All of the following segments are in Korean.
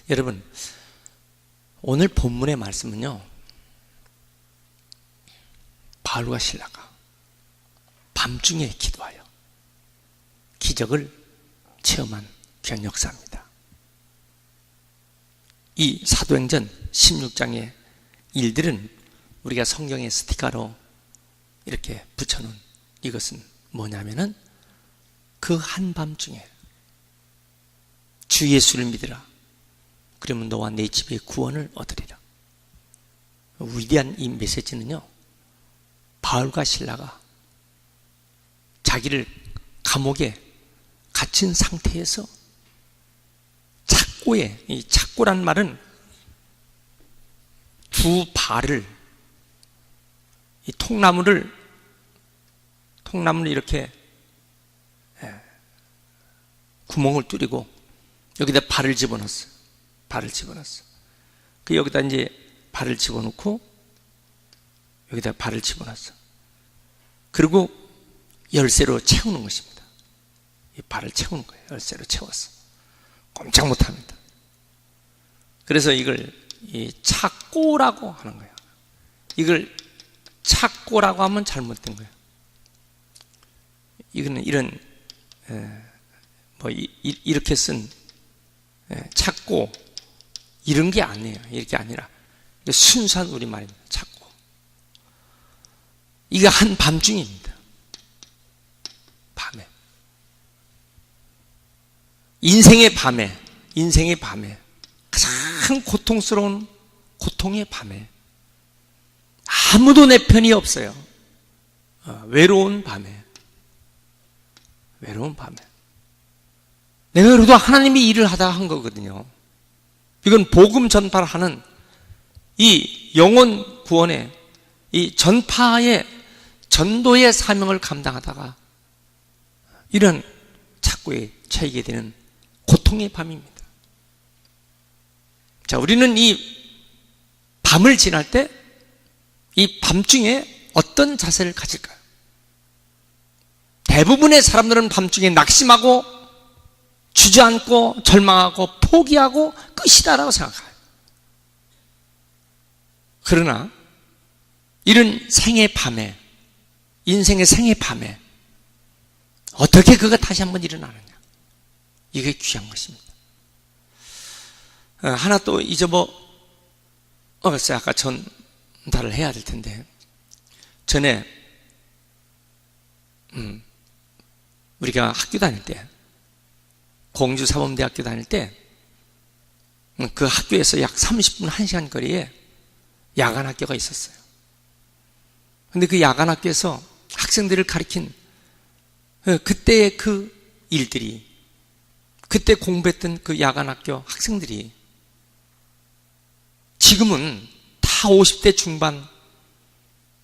여러분, 오늘 본문의 말씀은요, 바울과 실라가 밤중에 기도하여 기적을 체험한 귀한 역사입니다. 이 사도행전 16장의 일들은 우리가 성경의 스티커로 이렇게 붙여놓은 이것은 뭐냐면은 그 한밤중에 주 예수를 믿으라. 그러면 너와 내 집에 구원을 얻으리라. 위대한 이 메시지는요, 바울과 실라가 자기를 감옥에 갇힌 상태에서 착고에, 이 착고란 말은 두 발을, 이 통나무를 이렇게 구멍을 뚫리고 여기다 발을 집어넣었어요. 그 여기다 이제 발을 집어넣고 여기다 발을 집어넣었어. 그리고 열쇠로 채우는 것입니다. 이 발을 채우는 거예요. 열쇠로 채웠어. 꼼짝 못합니다. 그래서 이걸 이 착고라고 하는 거예요. 이걸 착고라고 하면 잘못된 거예요. 이거는 이런 이렇게 쓴 찾고 이런 게 아니에요. 이렇게 아니라 순수한 우리말입니다. 찾고. 이게 한밤중입니다. 밤에. 인생의 밤에 가장 고통스러운 고통의 밤에 아무도 내 편이 없어요. 외로운 밤에 내가 그래도 하나님이 일을 하다가 한 거거든요. 이건 복음 전파를 하는 이 영혼 구원의 이 전파의 전도의 사명을 감당하다가 이런 착고에 처하게 되는 고통의 밤입니다. 자, 우리는 이 밤을 지날 때 이 밤중에 어떤 자세를 가질까요? 대부분의 사람들은 밤중에 낙심하고 주저앉고 절망하고 포기하고 끝이다라고 생각해요. 그러나 이런 생의 밤에, 인생의 생의 밤에 어떻게 그가 다시 한번 일어나느냐, 이게 귀한 것입니다. 하나 또 글쎄 아까 전달을 해야 될 텐데, 전에 우리가 학교 다닐 때, 공주 사범대학교 다닐 때, 그 학교에서 약 30분, 1시간 거리에 야간 학교가 있었어요. 근데 그 야간 학교에서 학생들을 가리킨 그때의 그 일들이, 그때 공부했던 그 야간 학교 학생들이 지금은 다 50대 중반,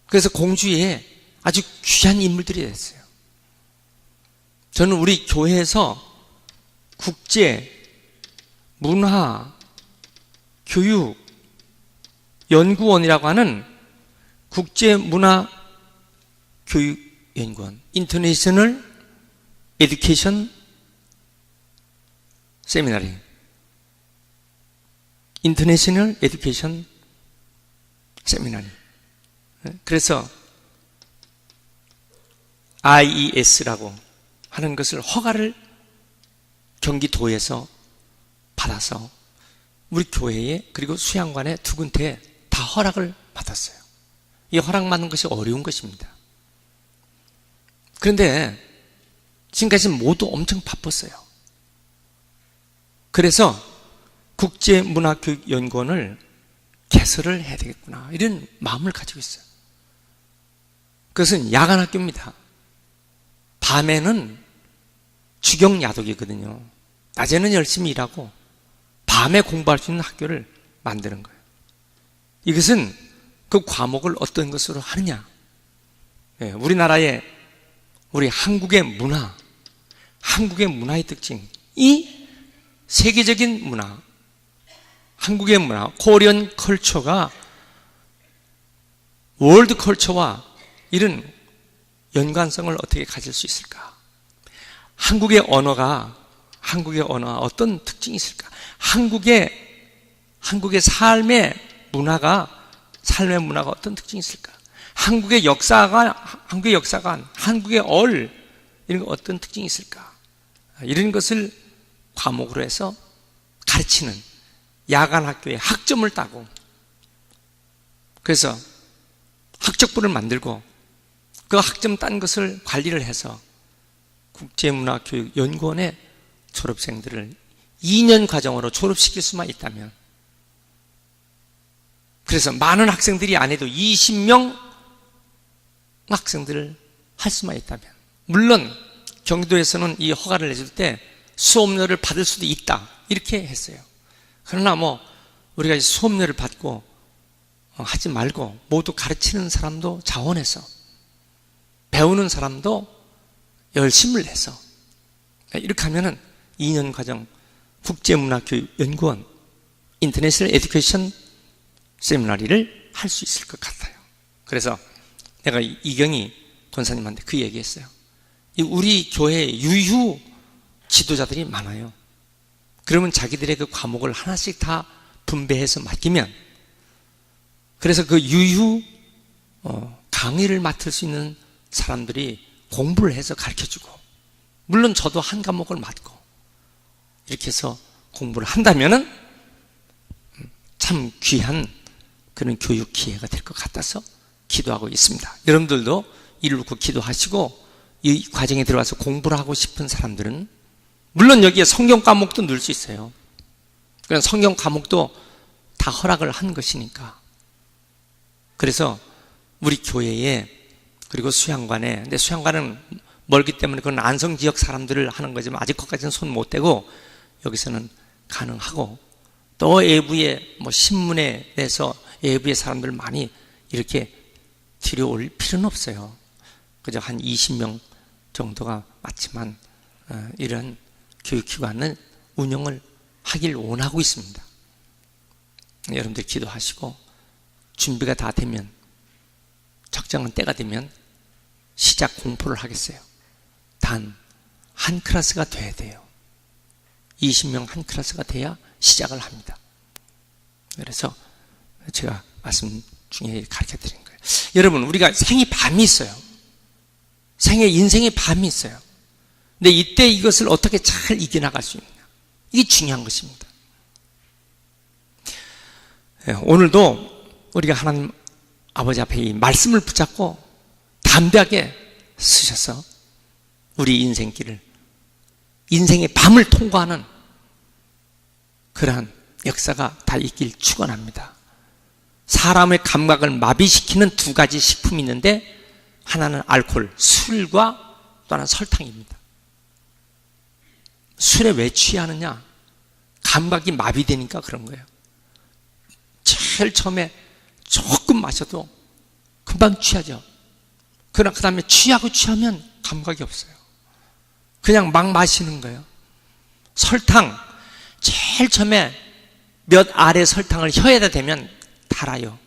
그래서 공주에 아주 귀한 인물들이 됐어요. 저는 우리 교회에서 국제, 문화, 교육, 연구원이라고 하는 국제 문화 교육 연구원, 인터내셔널 에듀케이션 세미나리, 인터내셔널 에듀케이션 세미나리. 그래서 IES라고 하는 것을 허가를 경기도에서 받아서 우리 교회에, 그리고 수양관에 두 군데에 다 허락을 받았어요. 이 허락받는 것이 어려운 것입니다. 그런데 지금까지 모두 엄청 바빴어요. 그래서 국제문화교육연구원을 개설을 해야 되겠구나, 이런 마음을 가지고 있어요. 그것은 야간 학교입니다. 밤에는 주경야독이거든요. 낮에는 열심히 일하고 밤에 공부할 수 있는 학교를 만드는 거예요. 이것은 그 과목을 어떤 것으로 하느냐, 우리나라의, 우리 한국의 문화, 한국의 문화의 특징, 이 세계적인 문화, 한국의 문화, 코리안 컬처가 월드 컬처와 이런 연관성을 어떻게 가질 수 있을까? 한국의 언어가 어떤 특징이 있을까? 한국의 한국의 삶의 문화가 어떤 특징이 있을까? 한국의 역사관, 한국의 이런 거 어떤 특징이 있을까? 이런 것을 과목으로 해서 가르치는 야간 학교에 학점을 따고, 그래서 학적부를 만들고 그 학점 딴 것을 관리를 해서 국제문화교육연구원의 졸업생들을 2년 과정으로 졸업시킬 수만 있다면, 그래서 많은 학생들이 안 해도 20명 학생들을 할 수만 있다면, 물론 경기도에서는 이 허가를 내줄 때 수업료를 받을 수도 있다 이렇게 했어요. 그러나 우리가 수업료를 받고 하지 말고 모두 가르치는 사람도 자원해서, 배우는 사람도 열심을 내서 이렇게 하면은 2년 과정 국제문화교육연구원 인터내셔널 에듀케이션 세미나리를 할 수 있을 것 같아요. 그래서 내가 이경희 권사님한테 그 얘기했어요. 우리 교회에 유휴 지도자들이 많아요. 그러면 자기들의 그 과목을 하나씩 다 분배해서 맡기면, 그래서 그 유휴 강의를 맡을 수 있는 사람들이 공부를 해서 가르쳐주고, 물론 저도 한 과목을 맡고 이렇게 해서 공부를 한다면은 참 귀한 그런 교육 기회가 될 것 같아서 기도하고 있습니다. 여러분들도 이를 놓고 기도하시고, 이 과정에 들어와서 공부를 하고 싶은 사람들은 물론 여기에 성경 과목도 넣을 수 있어요. 그냥 성경 과목도 다 허락을 한 것이니까. 그래서 우리 교회에, 그리고 수양관에, 근데 수양관은 멀기 때문에 그건 안성 지역 사람들을 하는 거지만 아직 거기까지는 손 못 대고 여기서는 가능하고, 또 외부에 신문에 내서 외부의 사람들 많이 이렇게 들여올 필요는 없어요. 그저 한 20명 정도가 맞지만 이런 교육기관은 운영을 하길 원하고 있습니다. 여러분들 기도하시고 준비가 다 되면, 적정한 때가 되면 시작 공포를 하겠어요. 단 한 클래스가 돼야 돼요. 20명 한 클래스가 돼야 시작을 합니다. 그래서 제가 말씀 중에 가르쳐 드린 거예요. 여러분, 우리가 생이 밤이 있어요. 인생의 밤이 있어요. 근데 이때 이것을 어떻게 잘 이겨나갈 수 있느냐, 이게 중요한 것입니다. 오늘도 우리가 하나님 아버지 앞에 이 말씀을 붙잡고 담대하게 쓰셔서 우리 인생길을, 인생의 밤을 통과하는 그러한 역사가 다 있길 축원합니다. 사람의 감각을 마비시키는 두 가지 식품이 있는데, 하나는 알코올, 술과 또 하나는 설탕입니다. 술에 왜 취하느냐? 감각이 마비되니까 그런 거예요. 제일 처음에 조금 마셔도 금방 취하죠. 그러나 그 다음에 취하면 감각이 없어요. 그냥 막 마시는 거예요. 설탕, 제일 처음에 몇 알의 설탕을 혀에다 대면 달아요.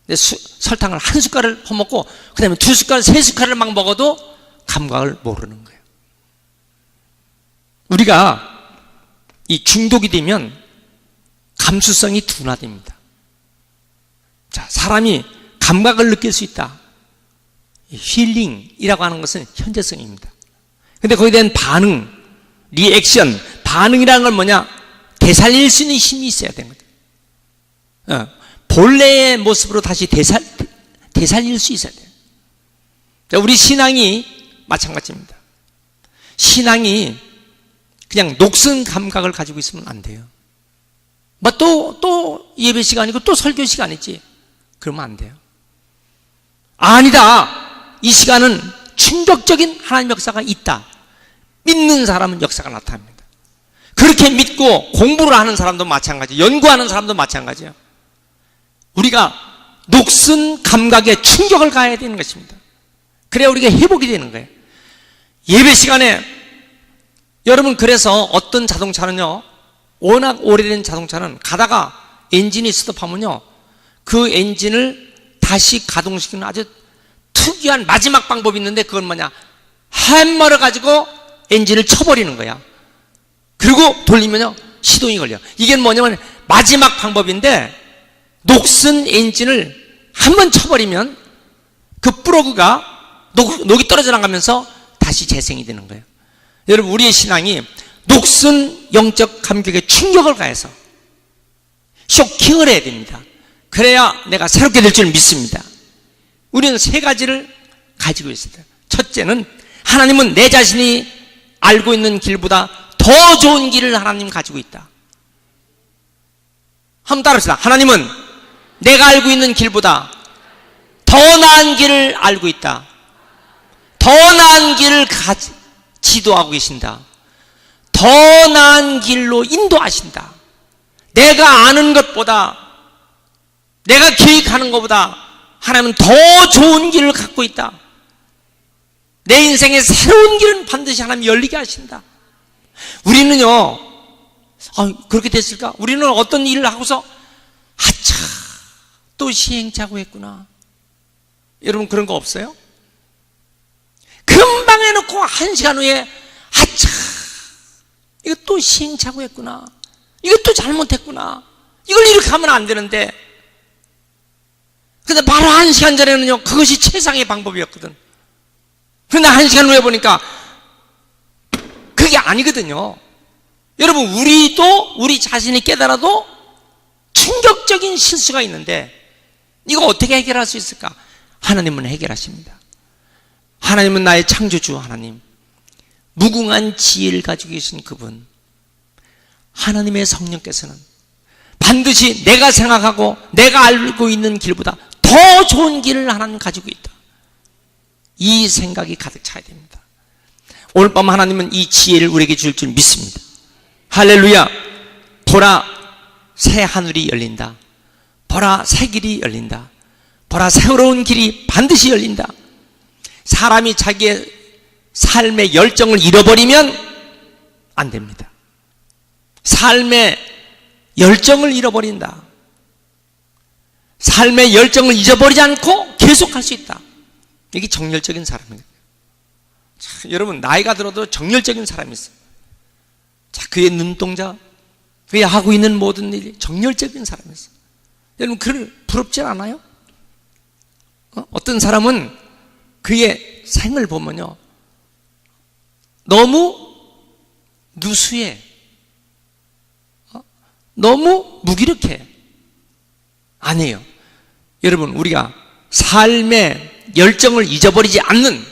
근데 설탕을 한 숟갈을 퍼먹고 그 다음에 두 숟갈, 세 숟갈을 막 먹어도 감각을 모르는 거예요. 우리가 이 중독이 되면 감수성이 둔화됩니다. 자, 사람이 감각을 느낄 수 있다. 힐링이라고 하는 것은 현재성입니다. 근데 거기에 대한 반응, 리액션, 반응이라는 건 뭐냐? 되살릴 수 있는 힘이 있어야 되는 거죠. 본래의 모습으로 다시 되살릴 수 있어야 돼요. 자, 우리 신앙이 마찬가지입니다. 신앙이 그냥 녹슨 감각을 가지고 있으면 안 돼요. 또 예배 시간이고 또 설교 시간이지, 그러면 안 돼요. 아니다, 이 시간은 충격적인 하나님의 역사가 있다, 믿는 사람은 역사가 나타납니다. 그렇게 믿고 공부를 하는 사람도 마찬가지예요. 연구하는 사람도 마찬가지예요. 우리가 녹슨 감각에 충격을 가해야 되는 것입니다. 그래야 우리가 회복이 되는 거예요. 예배 시간에 여러분, 그래서 어떤 자동차는요, 워낙 오래된 자동차는 가다가 엔진이 스톱하면요, 그 엔진을 다시 가동시키는 아주 특이한 마지막 방법이 있는데, 그건 뭐냐? 해머를 가지고 엔진을 쳐버리는 거야. 그리고 돌리면요, 시동이 걸려. 이게 뭐냐면 마지막 방법인데, 녹슨 엔진을 한번 쳐버리면 그 플러그가 녹이 떨어져 나가면서 다시 재생이 되는 거예요. 여러분, 우리의 신앙이 녹슨 영적 감격에 충격을 가해서 쇼킹을 해야 됩니다. 그래야 내가 새롭게 될 줄 믿습니다. 우리는 세 가지를 가지고 있습니다. 첫째는, 하나님은 내 자신이 알고 있는 길보다 더 좋은 길을 하나님 가지고 있다. 한번 따라합시다. 하나님은 내가 알고 있는 길보다 더 나은 길을 알고 있다. 더 나은 길을 지도하고 계신다. 더 나은 길로 인도하신다. 내가 아는 것보다, 내가 계획하는 것보다 하나님은 더 좋은 길을 갖고 있다. 내 인생의 새로운 길은 반드시 하나님이 열리게 하신다. 우리는요, 그렇게 됐을까? 우리는 어떤 일을 하고서 아차, 또 시행착오 했구나. 여러분, 그런 거 없어요? 금방 해놓고 1시간 후에 아차, 이거 또 시행착오 했구나. 이거 또 잘못했구나. 이걸 이렇게 하면 안 되는데. 근데 바로 1시간 전에는요, 그것이 최상의 방법이었거든. 근데 1시간 후에 보니까 그게 아니거든요. 여러분, 우리도 우리 자신이 깨달아도 충격적인 실수가 있는데, 이거 어떻게 해결할 수 있을까? 하나님은 해결하십니다. 하나님은 나의 창조주 하나님, 무궁한 지혜를 가지고 계신 그분, 하나님의 성령께서는 반드시 내가 생각하고 내가 알고 있는 길보다 더 좋은 길을 하나님 가지고 있다. 이 생각이 가득 차야 됩니다. 오늘 밤 하나님은 이 지혜를 우리에게 줄 줄 믿습니다. 할렐루야. 보라, 새 하늘이 열린다. 보라, 새 길이 열린다. 보라, 새로운 길이 반드시 열린다. 사람이 자기의 삶의 열정을 잃어버리면 안 됩니다. 삶의 열정을 잃어버린다. 삶의 열정을 잊어버리지 않고 계속할 수 있다. 이게 정열적인 사람입니다. 자, 여러분, 나이가 들어도 정열적인 사람이 있어요. 자, 그의 눈동자, 그의 하고 있는 모든 일이 정열적인 사람이 있어요. 여러분, 그를 부럽지 않아요? 어떤 사람은 그의 생을 보면요, 너무 누수해, 너무 무기력해. 아니에요. 여러분, 우리가 삶의 열정을 잊어버리지 않는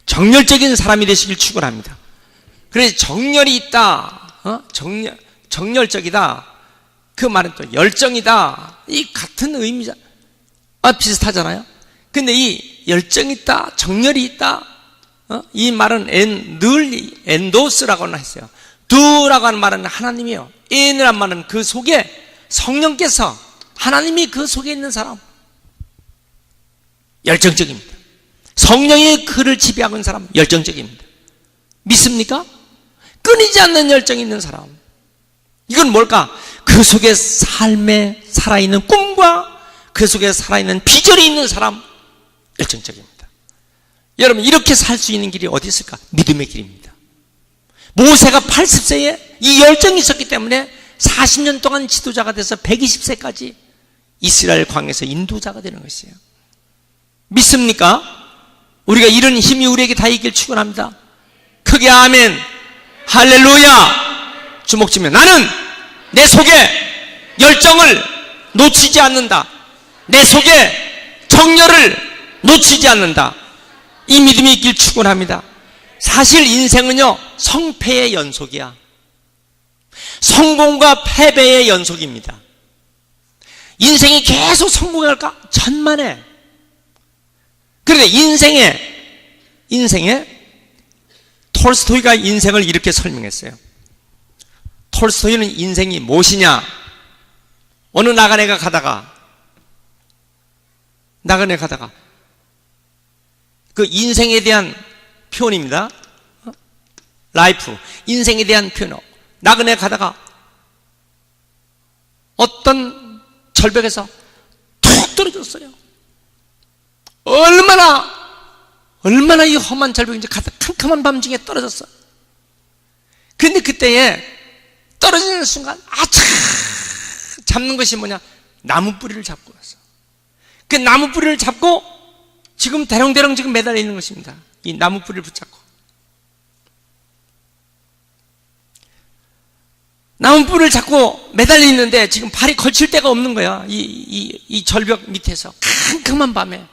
정열적인 사람이 되시길 축원합니다. 그래서 정열이 있다, 정열적이다, 그 말은 또 열정이다, 이 같은 의미자, 비슷하잖아요. 근데 이 열정이 있다, 정열이 있다, 이 말은 늘 엔도스라고는 했어요. 두라고 하는 말은 하나님이에요. 인이란 말은 그 속에 성령께서, 하나님이 그 속에 있는 사람, 열정적입니다. 성령이 그를 지배하고 있는 사람, 열정적입니다. 믿습니까? 끊이지 않는 열정이 있는 사람. 이건 뭘까? 그 속에 삶에 살아있는 꿈과 그 속에 살아있는 비전이 있는 사람, 열정적입니다. 여러분, 이렇게 살 수 있는 길이 어디 있을까? 믿음의 길입니다. 모세가 80세에 이 열정이 있었기 때문에 40년 동안 지도자가 돼서 120세까지 이스라엘 광야에서 인도자가 되는 것이에요. 믿습니까? 우리가 이런 힘이 우리에게 다 있길 축원합니다. 크게 아멘. 할렐루야. 주목 지면, 나는 내 속에 열정을 놓치지 않는다. 내 속에 정열을 놓치지 않는다. 이 믿음이 있길 축원합니다. 사실 인생은요, 성패의 연속이야. 성공과 패배의 연속입니다. 인생이 계속 성공할까? 천만에. 그런데 인생에 톨스토이가 인생을 이렇게 설명했어요. 톨스토이는 인생이 무엇이냐? 어느 나그네가 가다가 그 인생에 대한 표현입니다. 라이프, 인생에 대한 표현. 나그네 가다가 어떤 절벽에서 툭 떨어졌어요. 얼마나 이 험한 절벽인지 캄캄한 밤중에 떨어졌어. 그런데 그때에 떨어지는 순간, 아차! 잡는 것이 뭐냐? 나무 뿌리를 잡고 왔어. 그 나무 뿌리를 잡고 지금 대롱대롱 지금 매달려 있는 것입니다. 이 나무 뿌리를 붙잡고. 나무 뿌리를 잡고 매달려 있는데 지금 발이 걸칠 데가 없는 거야. 이 절벽 밑에서. 캄캄한 밤에.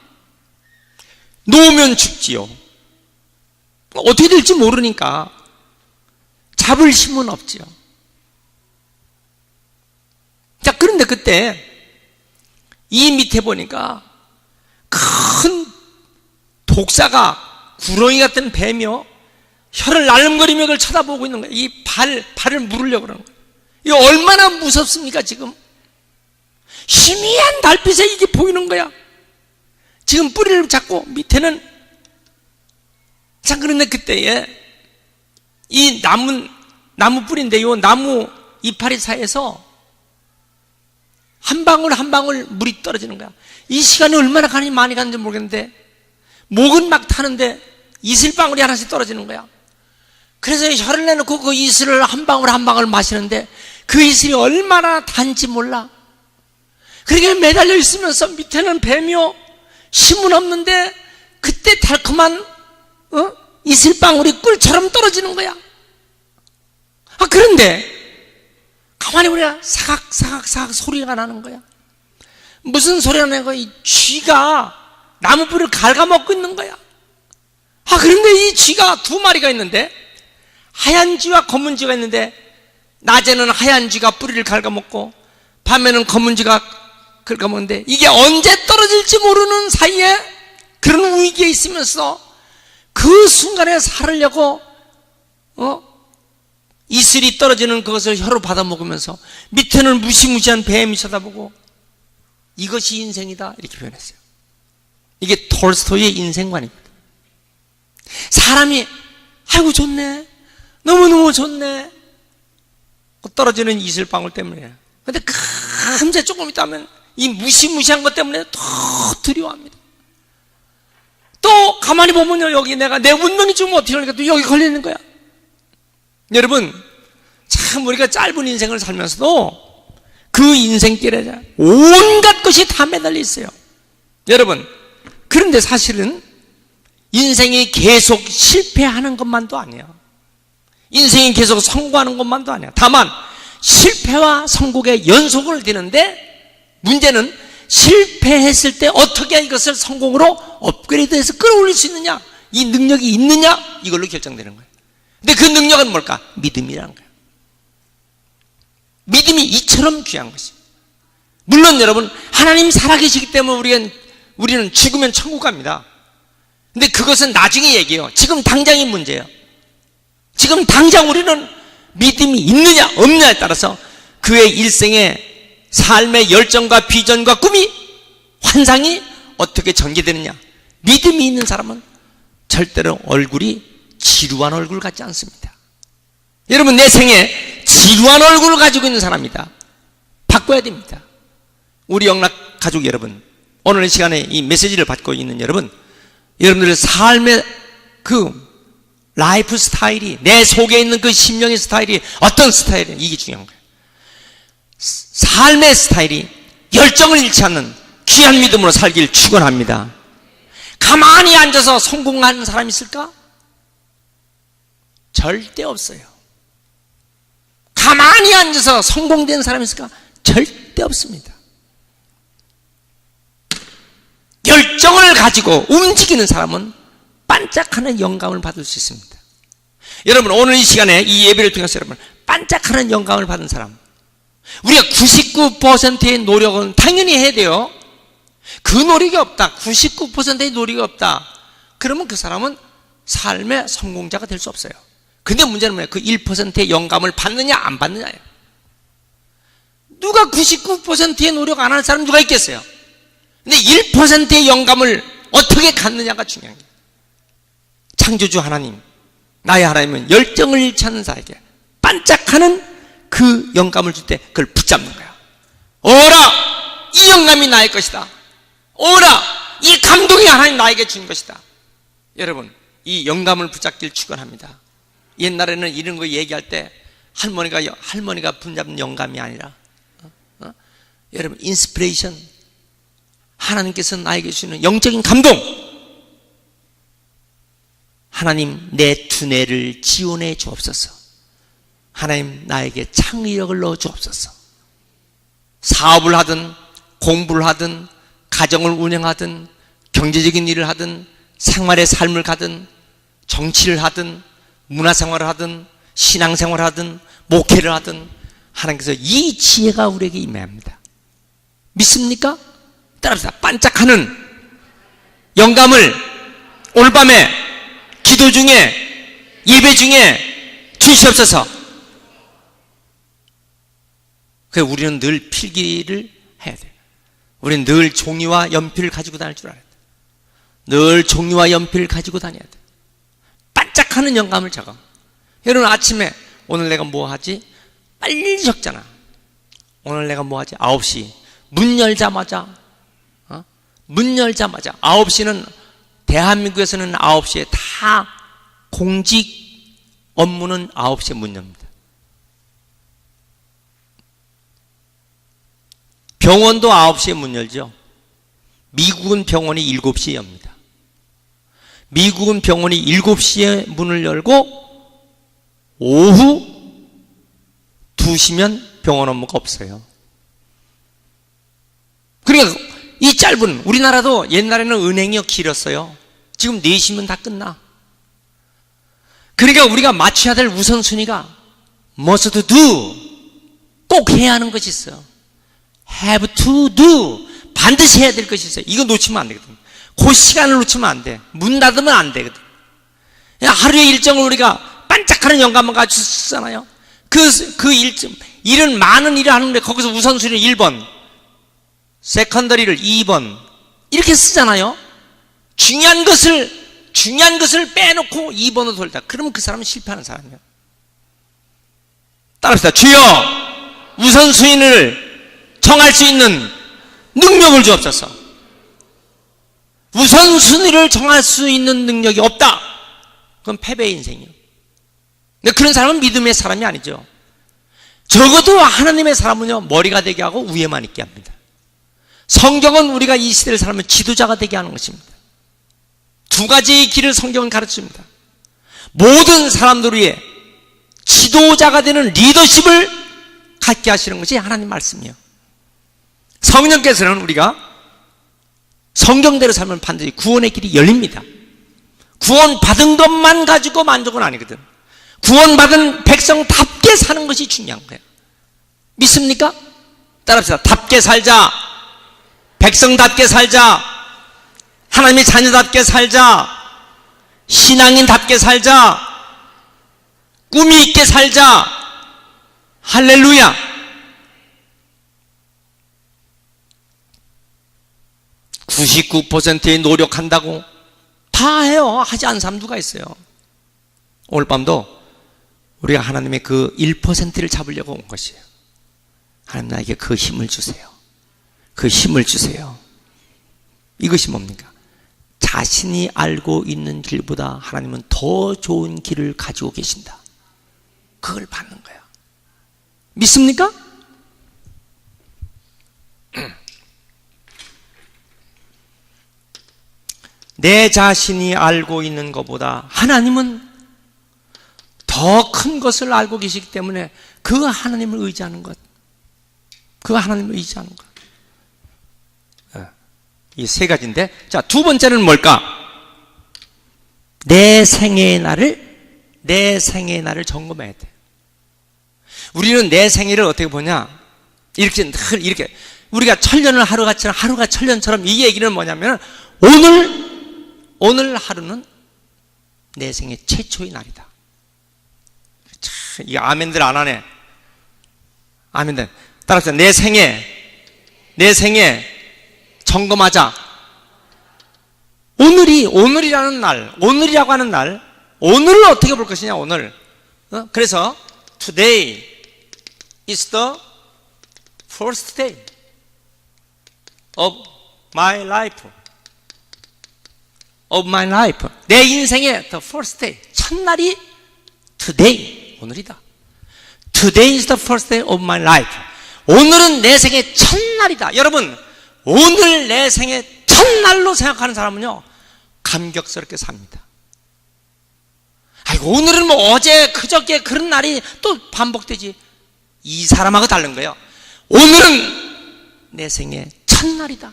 놓으면 죽지요. 어떻게 될지 모르니까 잡을 힘은 없지요. 자, 그런데 그때 이 밑에 보니까 큰 독사가 구렁이 같은 뱀이요, 혀를 날름거리며 그걸 쳐다보고 있는 거예요. 이 발을 물으려고 그러는 거예요. 이거 얼마나 무섭습니까, 지금? 희미한 달빛에 이게 보이는 거야. 지금 뿌리를 잡고 밑에는. 자, 그런데 그때에 이 나무 뿌리인데 요 나무 이파리 사이에서 한 방울 한 방울 물이 떨어지는 거야. 이 시간이 얼마나 많이 가는지 모르겠는데 목은 막 타는데 이슬방울이 하나씩 떨어지는 거야. 그래서 혀를 내놓고 그 이슬을 한 방울 한 방울 마시는데 그 이슬이 얼마나 단지 몰라. 그렇게 매달려 있으면서 밑에는 뱀이요, 힘은 없는데 그때 달콤한 이슬방울이 꿀처럼 떨어지는 거야. 그런데 가만히 보니까 사각사각 소리가 나는 거야. 무슨 소리가 나는 거야? 이 쥐가 나무뿌리를 갉아먹고 있는 거야. 그런데 이 쥐가 두 마리가 있는데, 하얀 쥐와 검은 쥐가 있는데, 낮에는 하얀 쥐가 뿌리를 갉아먹고 밤에는 검은 쥐가 긁어먹는데, 이게 언제 떨어질지 모르는 사이에 그런 위기에 있으면서 그 순간에 살으려고 이슬이 떨어지는 그것을 혀로 받아먹으면서 밑에는 무시무시한 뱀이 쳐다보고, 이것이 인생이다 이렇게 표현했어요. 이게 톨스토이의 인생관입니다. 사람이 아이고 좋네, 너무너무 좋네, 떨어지는 이슬방울 때문에. 근데 금세 조금 있다면 이 무시무시한 것 때문에 더 두려워합니다. 또 가만히 보면요, 여기 내 운명이 좀 어떻게 하니까 또 여기 걸리는 거야. 여러분, 참 우리가 짧은 인생을 살면서도 그 인생길에 온갖 것이 다 매달려 있어요. 여러분, 그런데 사실은 인생이 계속 실패하는 것만도 아니야. 인생이 계속 성공하는 것만도 아니야. 다만 실패와 성공의 연속을 되는데, 문제는 실패했을 때 어떻게 이것을 성공으로 업그레이드해서 끌어올릴 수 있느냐, 이 능력이 있느냐, 이걸로 결정되는 거예요. 근데 그 능력은 뭘까? 믿음이라는 거예요. 믿음이 이처럼 귀한 것입니다. 물론 여러분, 하나님이 살아계시기 때문에 우리는 죽으면 천국 갑니다. 근데 그것은 나중에 얘기해요. 지금 당장이 문제예요. 지금 당장 우리는 믿음이 있느냐 없느냐에 따라서 그의 일생의 삶의 열정과 비전과 꿈이, 환상이 어떻게 전개되느냐. 믿음이 있는 사람은 절대로 얼굴이 지루한 얼굴 같지 않습니다. 여러분, 내 생에 지루한 얼굴을 가지고 있는 사람이다, 바꿔야 됩니다. 우리 영락 가족 여러분, 오늘 이 시간에 이 메시지를 받고 있는 여러분들의 삶의 그 라이프 스타일이, 내 속에 있는 그 심령의 스타일이 어떤 스타일이냐, 이게 중요한 거예요. 삶의 스타일이 열정을 잃지 않는 귀한 믿음으로 살길 축원합니다. 가만히 앉아서 성공하는 사람이 있을까? 절대 없어요. 가만히 앉아서 성공된 사람이 있을까? 절대 없습니다. 열정을 가지고 움직이는 사람은 반짝하는 영감을 받을 수 있습니다. 여러분, 오늘 이 시간에 이 예배를 통해서 여러분, 반짝하는 영감을 받은 사람, 우리가 99%의 노력은 당연히 해야 돼요. 그 노력이 없다, 99%의 노력이 없다, 그러면 그 사람은 삶의 성공자가 될 수 없어요. 근데 문제는 뭐예요? 그 1%의 영감을 받느냐 안 받느냐예요. 누가 99%의 노력 안 하는 사람 누가 있겠어요? 근데 1%의 영감을 어떻게 갖느냐가 중요한 거예요. 창조주 하나님, 나의 하나님은 열정을 잃지 않는 자에게 반짝하는 그 영감을 줄 때 그걸 붙잡는 거야. 오라, 이 영감이 나의 것이다. 오라, 이 감동이 하나님 나에게 준 것이다. 여러분, 이 영감을 붙잡길 축원합니다. 옛날에는 이런 거 얘기할 때 할머니가 붙잡는 영감이 아니라 여러분, 인스피레이션. 하나님께서 나에게 주시는 영적인 감동. 하나님, 내 두뇌를 지원해 주옵소서. 하나님, 나에게 창의력을 넣어 주옵소서. 사업을 하든 공부를 하든 가정을 운영하든 경제적인 일을 하든 생활의 삶을 가든 정치를 하든 문화생활을 하든 신앙생활을 하든 목회를 하든 하나님께서 이 지혜가 우리에게 임해합니다. 믿습니까? 따라합시다. 반짝하는 영감을 오늘 밤에 기도 중에 예배 중에 주시옵소서. 그래서 우리는 늘 필기를 해야 돼요. 우리는 늘 종이와 연필을 가지고 다닐 줄 알아야 돼요. 늘 종이와 연필을 가지고 다녀야 돼요. 반짝하는 영감을 적어. 여러분, 아침에 오늘 내가 뭐 하지? 빨리 적잖아. 오늘 내가 뭐 하지? 9시 문 열자마자 9시는 대한민국에서는 9시에 다 공직 업무는 9시에 문 엽니다. 병원도 9시에 문 열죠. 미국은 병원이 7시에 엽니다. 미국은 병원이 7시에 문을 열고 오후 2시면 병원 업무가 없어요. 그러니까 이 짧은, 우리나라도 옛날에는 은행이 길었어요. 지금 4시면 다 끝나. 그러니까 우리가 맞춰야 될 우선순위가 must do, 꼭 해야 하는 것이 있어요. have to do, 반드시 해야 될 것이 있어요. 이거 놓치면 안 되거든. 그 시간을 놓치면 안 돼. 문 닫으면 안 되거든. 하루의 일정을 우리가 반짝하는 영감을 가지고 쓰잖아요. 그 일정, 일은 많은 일을 하는데 거기서 우선순위는 1번, 세컨더리를 2번, 이렇게 쓰잖아요. 중요한 것을 빼놓고 2번으로 돌다. 그러면 그 사람은 실패하는 사람이에요. 따라합시다. 주여, 우선순위를 정할 수 있는 능력을 주옵소서. 우선순위를 정할 수 있는 능력이 없다. 그건 패배의 인생이에요. 근데 그런 사람은 믿음의 사람이 아니죠. 적어도 하나님의 사람은요, 머리가 되게 하고 위에만 있게 합니다. 성경은 우리가 이 시대를 살면 지도자가 되게 하는 것입니다. 두 가지의 길을 성경은 가르칩니다. 모든 사람들 위해 지도자가 되는 리더십을 갖게 하시는 것이 하나님 말씀이에요. 성령께서는 우리가 성경대로 살면 반드시 구원의 길이 열립니다. 구원 받은 것만 가지고 만족은 아니거든. 구원 받은 백성답게 사는 것이 중요한 거예요. 믿습니까? 따라합시다. 답게 살자. 백성답게 살자. 하나님의 자녀답게 살자. 신앙인답게 살자. 꿈이 있게 살자. 할렐루야. (99%의) 노력한다고 다 해요. 하지 않은 사람 누가 있어요? 오늘 밤도 우리가 하나님의 그 1%를 잡으려고 온 것이에요. 하나님, 나에게 그 힘을 주세요. 그 힘을 주세요. 이것이 뭡니까? 자신이 알고 있는 길보다 하나님은 더 좋은 길을 가지고 계신다. 그걸 받는 거야. 믿습니까? 내 자신이 알고 있는 것보다 하나님은 더 큰 것을 알고 계시기 때문에 그 하나님을 의지하는 것, 그 하나님을 의지하는 것. 이 세 가지인데, 자, 두 번째는 뭘까? 내 생애의 날을 점검해야 돼. 우리는 내 생애를 어떻게 보냐? 이렇게 우리가 천년을 하루가 천년처럼, 이 얘기는 뭐냐면 오늘 하루는 내 생애 최초의 날이다. 참, 이 아멘들 안 하네. 아멘들. 따라서 내 생애 점검하자. 오늘이라는 날, 오늘이라고 하는 날, 오늘을 어떻게 볼 것이냐, 오늘. 그래서 today is the first day of my life. 내 인생의 the first day, 첫날이 today, 오늘이다. Today is the first day of my life. 오늘은 내 생의 첫날이다. 여러분, 오늘 내 생의 첫날로 생각하는 사람은요, 감격스럽게 삽니다. 아이고, 오늘은 뭐 어제 그저께 그런 날이 또 반복되지. 이 사람하고 다른 거예요. 오늘은 내 생의 첫날이다.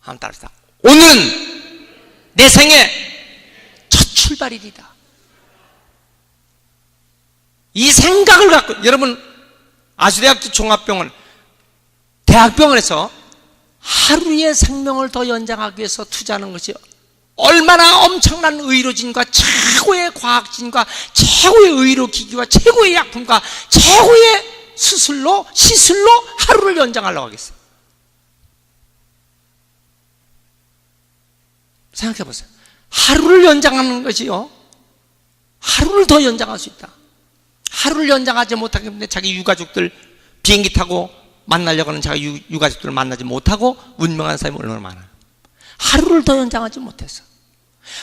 한번 따라합시다. 오늘은 내 생의 첫 출발일이다. 이 생각을 갖고, 여러분, 아주대학교 종합병원, 대학병원에서 하루의 생명을 더 연장하기 위해서 투자하는 것이 얼마나 엄청난 의료진과 최고의 과학진과 최고의 의료기기와 최고의 약품과 최고의 시술로 하루를 연장하려고 하겠어요. 생각해 보세요. 하루를 연장하는 것이요, 하루를 더 연장할 수 있다. 하루를 연장하지 못하기 때문에 자기 유가족들 비행기 타고 만나려고 하는 자기 유가족들을 만나지 못하고 운명한 사람이 얼마나 많아요. 하루를 더 연장하지 못해서.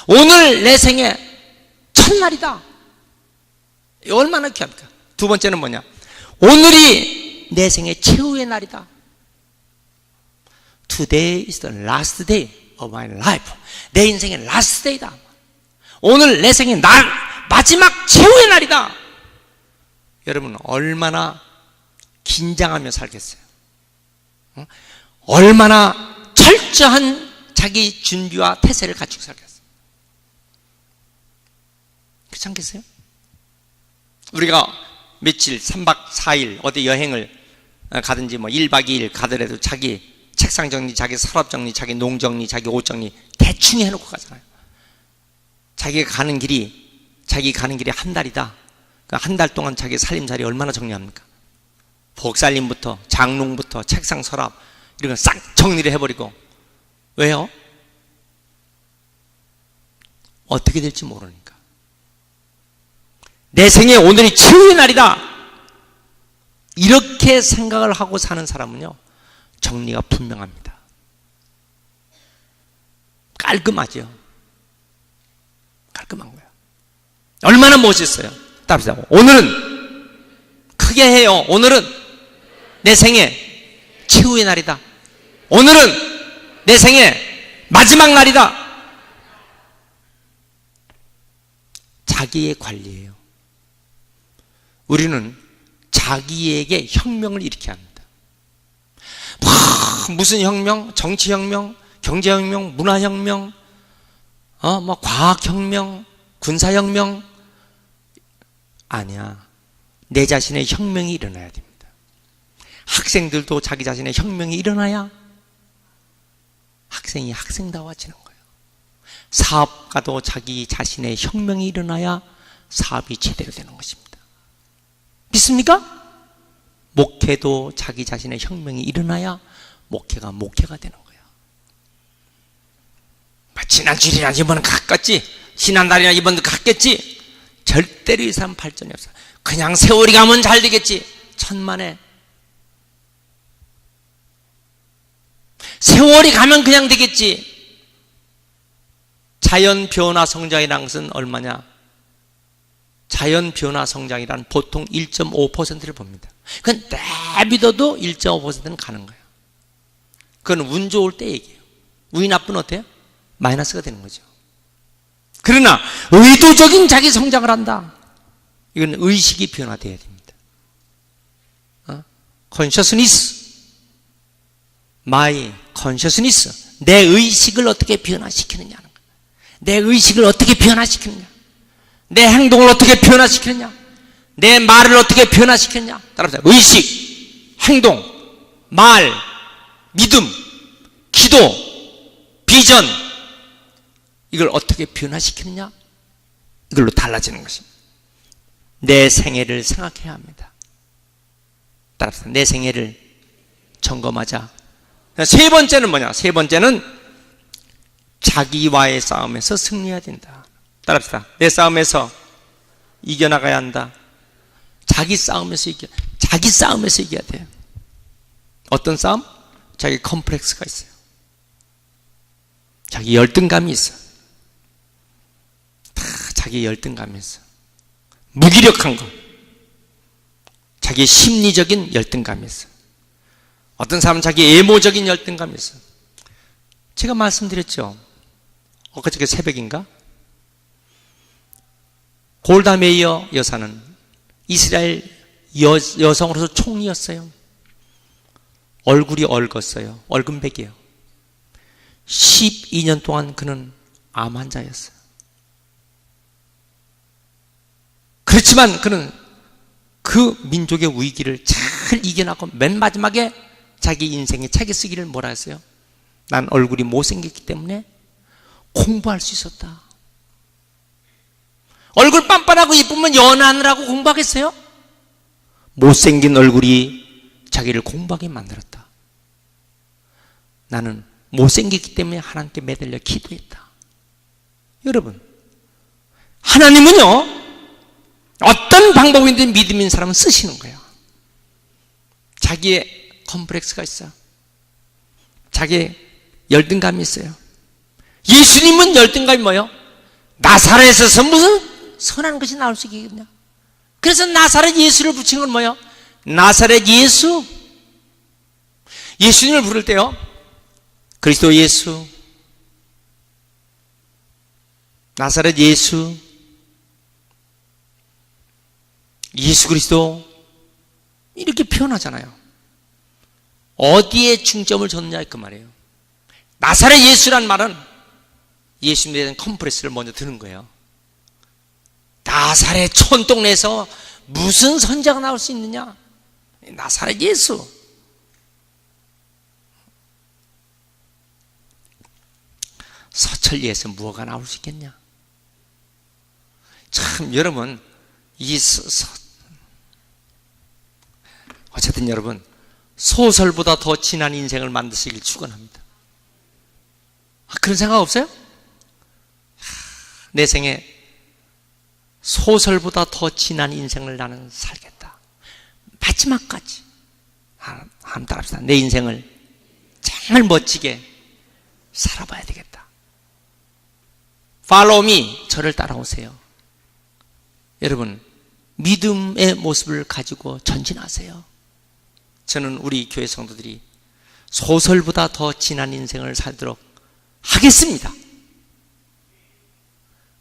오늘 내 생의 첫날이다. 얼마나 귀합니까? 두 번째는 뭐냐? 오늘이 내 생의 최후의 날이다. Today is the last day of my life. 내 인생의 last day다. 오늘 내 생의 마지막 최후의 날이다. 여러분, 얼마나 긴장하며 살겠어요? 얼마나 철저한 자기 준비와 태세를 갖추고 살겠어요? 그렇지 않겠어요? 우리가 며칠 3박 4일 어디 여행을 가든지 뭐 1박 2일 가더라도 자기 책상 정리, 자기 서랍 정리, 자기 농 정리, 자기 옷 정리 대충 해놓고 가잖아요. 자기가 가는 길이 한 달이다. 한 달 동안 자기 살림살이 얼마나 정리합니까? 복살림부터 장롱부터 책상 서랍 이런 거 싹 정리를 해버리고. 왜요? 어떻게 될지 모르니까. 내 생의 오늘이 최후의 날이다. 이렇게 생각을 하고 사는 사람은요, 정리가 분명합니다. 깔끔하죠. 깔끔한 거예요. 얼마나 멋있어요. 답시다. 오늘은 크게 해요. 오늘은 내 생의 최후의 날이다. 오늘은 내 생의 마지막 날이다. 자기의 관리예요. 우리는 자기에게 혁명을 일으켜야 합니다. 무슨 혁명? 정치혁명, 경제혁명, 문화혁명, 과학혁명, 군사혁명. 아니야. 내 자신의 혁명이 일어나야 됩니다. 학생들도 자기 자신의 혁명이 일어나야 학생이 학생다워지는 거예요. 사업가도 자기 자신의 혁명이 일어나야 사업이 제대로 되는 것입니다. 믿습니까? 목회도 자기 자신의 혁명이 일어나야 목회가 되는 거예요. 지난 주일이나 이번은 갔겠지, 지난달이나 이번도 갔겠지. 절대로 이 사람 발전이 없어요. 그냥 세월이 가면 잘 되겠지. 천만에. 세월이 가면 그냥 되겠지. 자연 변화 성장이라는 것은 얼마냐? 자연 변화 성장이란 보통 1.5%를 봅니다. 그건 내비둬도 1.5%는 가는 거예요. 그건 운 좋을 때 얘기해요. 운이 나쁘면 어때요? 마이너스가 되는 거죠. 그러나 의도적인 자기 성장을 한다. 이건 의식이 변화되어야 됩니다. consciousness, my consciousness, 내 의식을 어떻게 변화시키느냐는 거예요. 내 의식을 어떻게 변화시키느냐, 내 행동을 어떻게 변화시키느냐, 내 말을 어떻게 변화시키느냐. 따라서 의식, 행동, 말, 믿음, 기도, 비전, 이걸 어떻게 변화시키느냐, 이걸로 달라지는 것입니다. 내 생애를 생각해야 합니다. 따라서 내 생애를 점검하자. 세 번째는 뭐냐? 세 번째는 자기와의 싸움에서 승리해야 된다. 따라합시다. 내 싸움에서 이겨나가야 한다. 자기 싸움에서 이겨야 돼요. 어떤 싸움? 자기 컴플렉스가 있어요. 자기 열등감이 있어. 다 자기 열등감이 있어. 무기력한 거. 자기의 심리적인 열등감이 있어요. 어떤 사람은 자기의 애모적인 열등감이 있어요. 제가 말씀드렸죠. 엊그저께 새벽인가? 골다 메이어 여사는 이스라엘 여성으로서 총리였어요. 얼굴이 얽었어요. 얼굴백이에요. 12년 동안 그는 암 환자였어요. 그렇지만 그는 그 민족의 위기를 잘 이겨나고 맨 마지막에 자기 인생의 책에 쓰기를 뭐라 했어요? 난 얼굴이 못생겼기 때문에 공부할 수 있었다. 얼굴 빤빤하고 이쁘면 연하느라고 공부하겠어요? 못생긴 얼굴이 자기를 공부하게 만들었다. 나는 못생겼기 때문에 하나님께 매달려 기도했다. 여러분, 하나님은요, 어떤 방법이든 믿음 있는 사람은 쓰시는 거예요. 자기의 컴플렉스가 있어요. 자기의 열등감이 있어요. 예수님은 열등감이 뭐예요? 나사렛에서 무슨 선한 것이 나올 수 있겠냐? 그래서 나사렛 예수를 붙인 건 뭐예요? 나사렛 예수. 예수님을 부를 때요, 그리스도 예수, 나사렛 예수, 예수 그리스도 이렇게 표현하잖아요. 어디에 중점을 줬느냐 그 말이에요. 나사렛 예수란 말은 예수님에 대한 컴플렉스를 먼저 드는 거예요. 나사렛 촌동네에서 무슨 선자가 나올 수 있느냐? 나사렛 예수. 서천리에서 무엇가 나올 수 있겠냐? 참 여러분, 어쨌든 여러분, 소설보다 더 진한 인생을 만드시길 축원합니다. 그런 생각 없어요? 내 생에 소설보다 더 진한 인생을 나는 살겠다. 마지막까지 한번 따라합시다. 내 인생을 정말 멋지게 살아봐야 되겠다. Follow me. 저를 따라오세요. 여러분, 믿음의 모습을 가지고 전진하세요. 저는 우리 교회 성도들이 소설보다 더 진한 인생을 살도록 하겠습니다.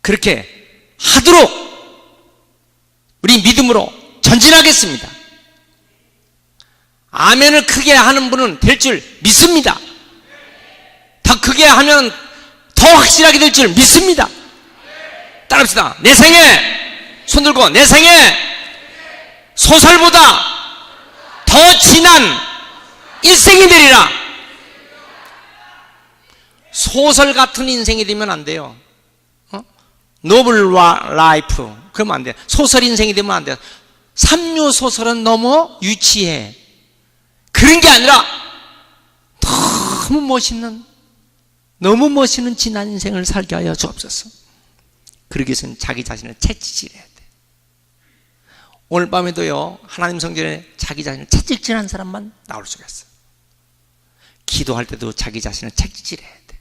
그렇게 하도록 우리 믿음으로 전진하겠습니다. 아멘을 크게 하는 분은 될 줄 믿습니다. 더 크게 하면 더 확실하게 될 줄 믿습니다. 따라합시다. 내 생에, 손 들고, 내 생에 소설보다 더 진한 일생이 되리라. 소설 같은 인생이 되면 안 돼요. 노블 라이프 그러면 안 돼요. 소설 인생이 되면 안 돼요. 삼류 소설은 너무 유치해. 그런 게 아니라 너무 멋있는 진한 인생을 살게 하여 주옵소서. 그러기 위해서는 자기 자신을 채찍질해야 돼. 오늘 밤에도요, 하나님 성전에 자기 자신을 채찍질한 사람만 나올 수가 있어. 기도할 때도 자기 자신을 채찍질해야 돼.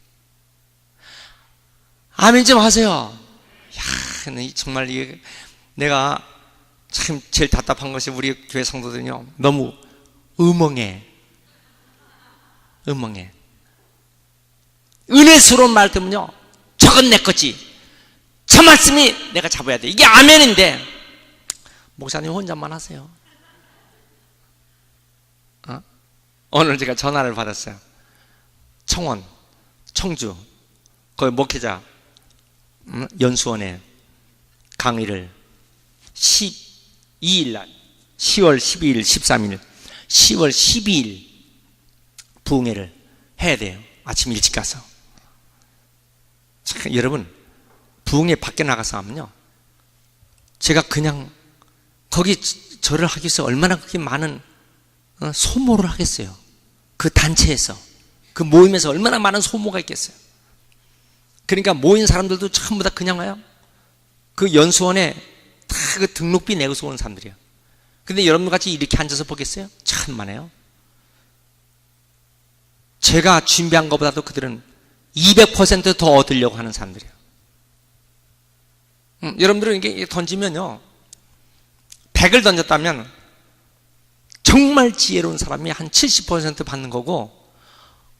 아멘 좀 하세요. 야, 정말 이게 내가 참 제일 답답한 것이 우리 교회 성도들은요, 너무 음엉해. 은혜스러운 말 때문에요, 저건 내 거지, 저 말씀이 내가 잡아야 돼, 이게 아멘인데 목사님 혼자만 하세요. 오늘 제가 전화를 받았어요. 청원, 청주 거기 목회자 연수원에 강의를 12일 날, 10월 12일, 13일, 10월 12일 부흥회를 해야 돼요. 아침 일찍 가서. 참, 여러분, 부흥회 밖에 나가서 하면요, 제가 그냥 거기 절을 하기 위해서 얼마나 그렇게 많은 소모를 하겠어요. 그 단체에서, 그 모임에서 얼마나 많은 소모가 있겠어요. 그러니까 모인 사람들도 전부 다 그냥 와요. 그 연수원에 다 그 등록비 내고서 오는 사람들이에요. 근데 여러분 같이 이렇게 앉아서 보겠어요? 천만에요. 제가 준비한 것보다도 그들은 200% 더 얻으려고 하는 사람들이에요. 여러분들은 이게 던지면요, 100을 던졌다면 정말 지혜로운 사람이 한 70% 받는 거고,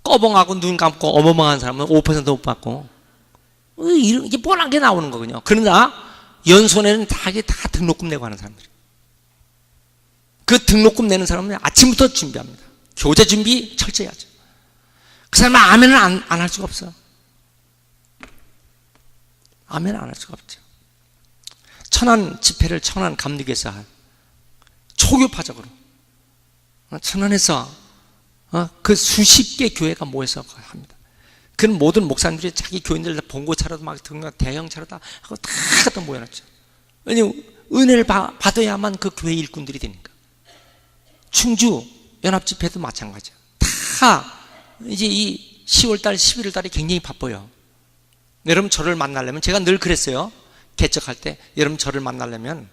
꺼벙하고 눈 감고 어머멍한 사람은 5% 못 받고, 이게 뻔한 게 나오는 거군요. 그러나 연수원에는 다 등록금 내고 하는 사람들이. 그 등록금 내는 사람은 아침부터 준비합니다. 교재 준비 철저히 하죠. 그 사람은 아멘을 안 할 수가 없어. 아멘 안 할 수가 없죠. 천안 집회를 천안 감리교에서 초교파적으로 천안에서 그 수십 개 교회가 모여서 합니다. 그 모든 목사님들이 자기 교인들 다 봉고차로도 막 대형차로 다 하고 다 갖다 모여놨죠. 왜냐면 은혜를 받아야만 그 교회 일꾼들이 되니까. 충주 연합집회도 마찬가지야. 다 이제 이 10월달 11월달에 굉장히 바빠요. 여러분 저를 만나려면, 제가 늘 그랬어요. 개척할 때 여러분 저를 만나려면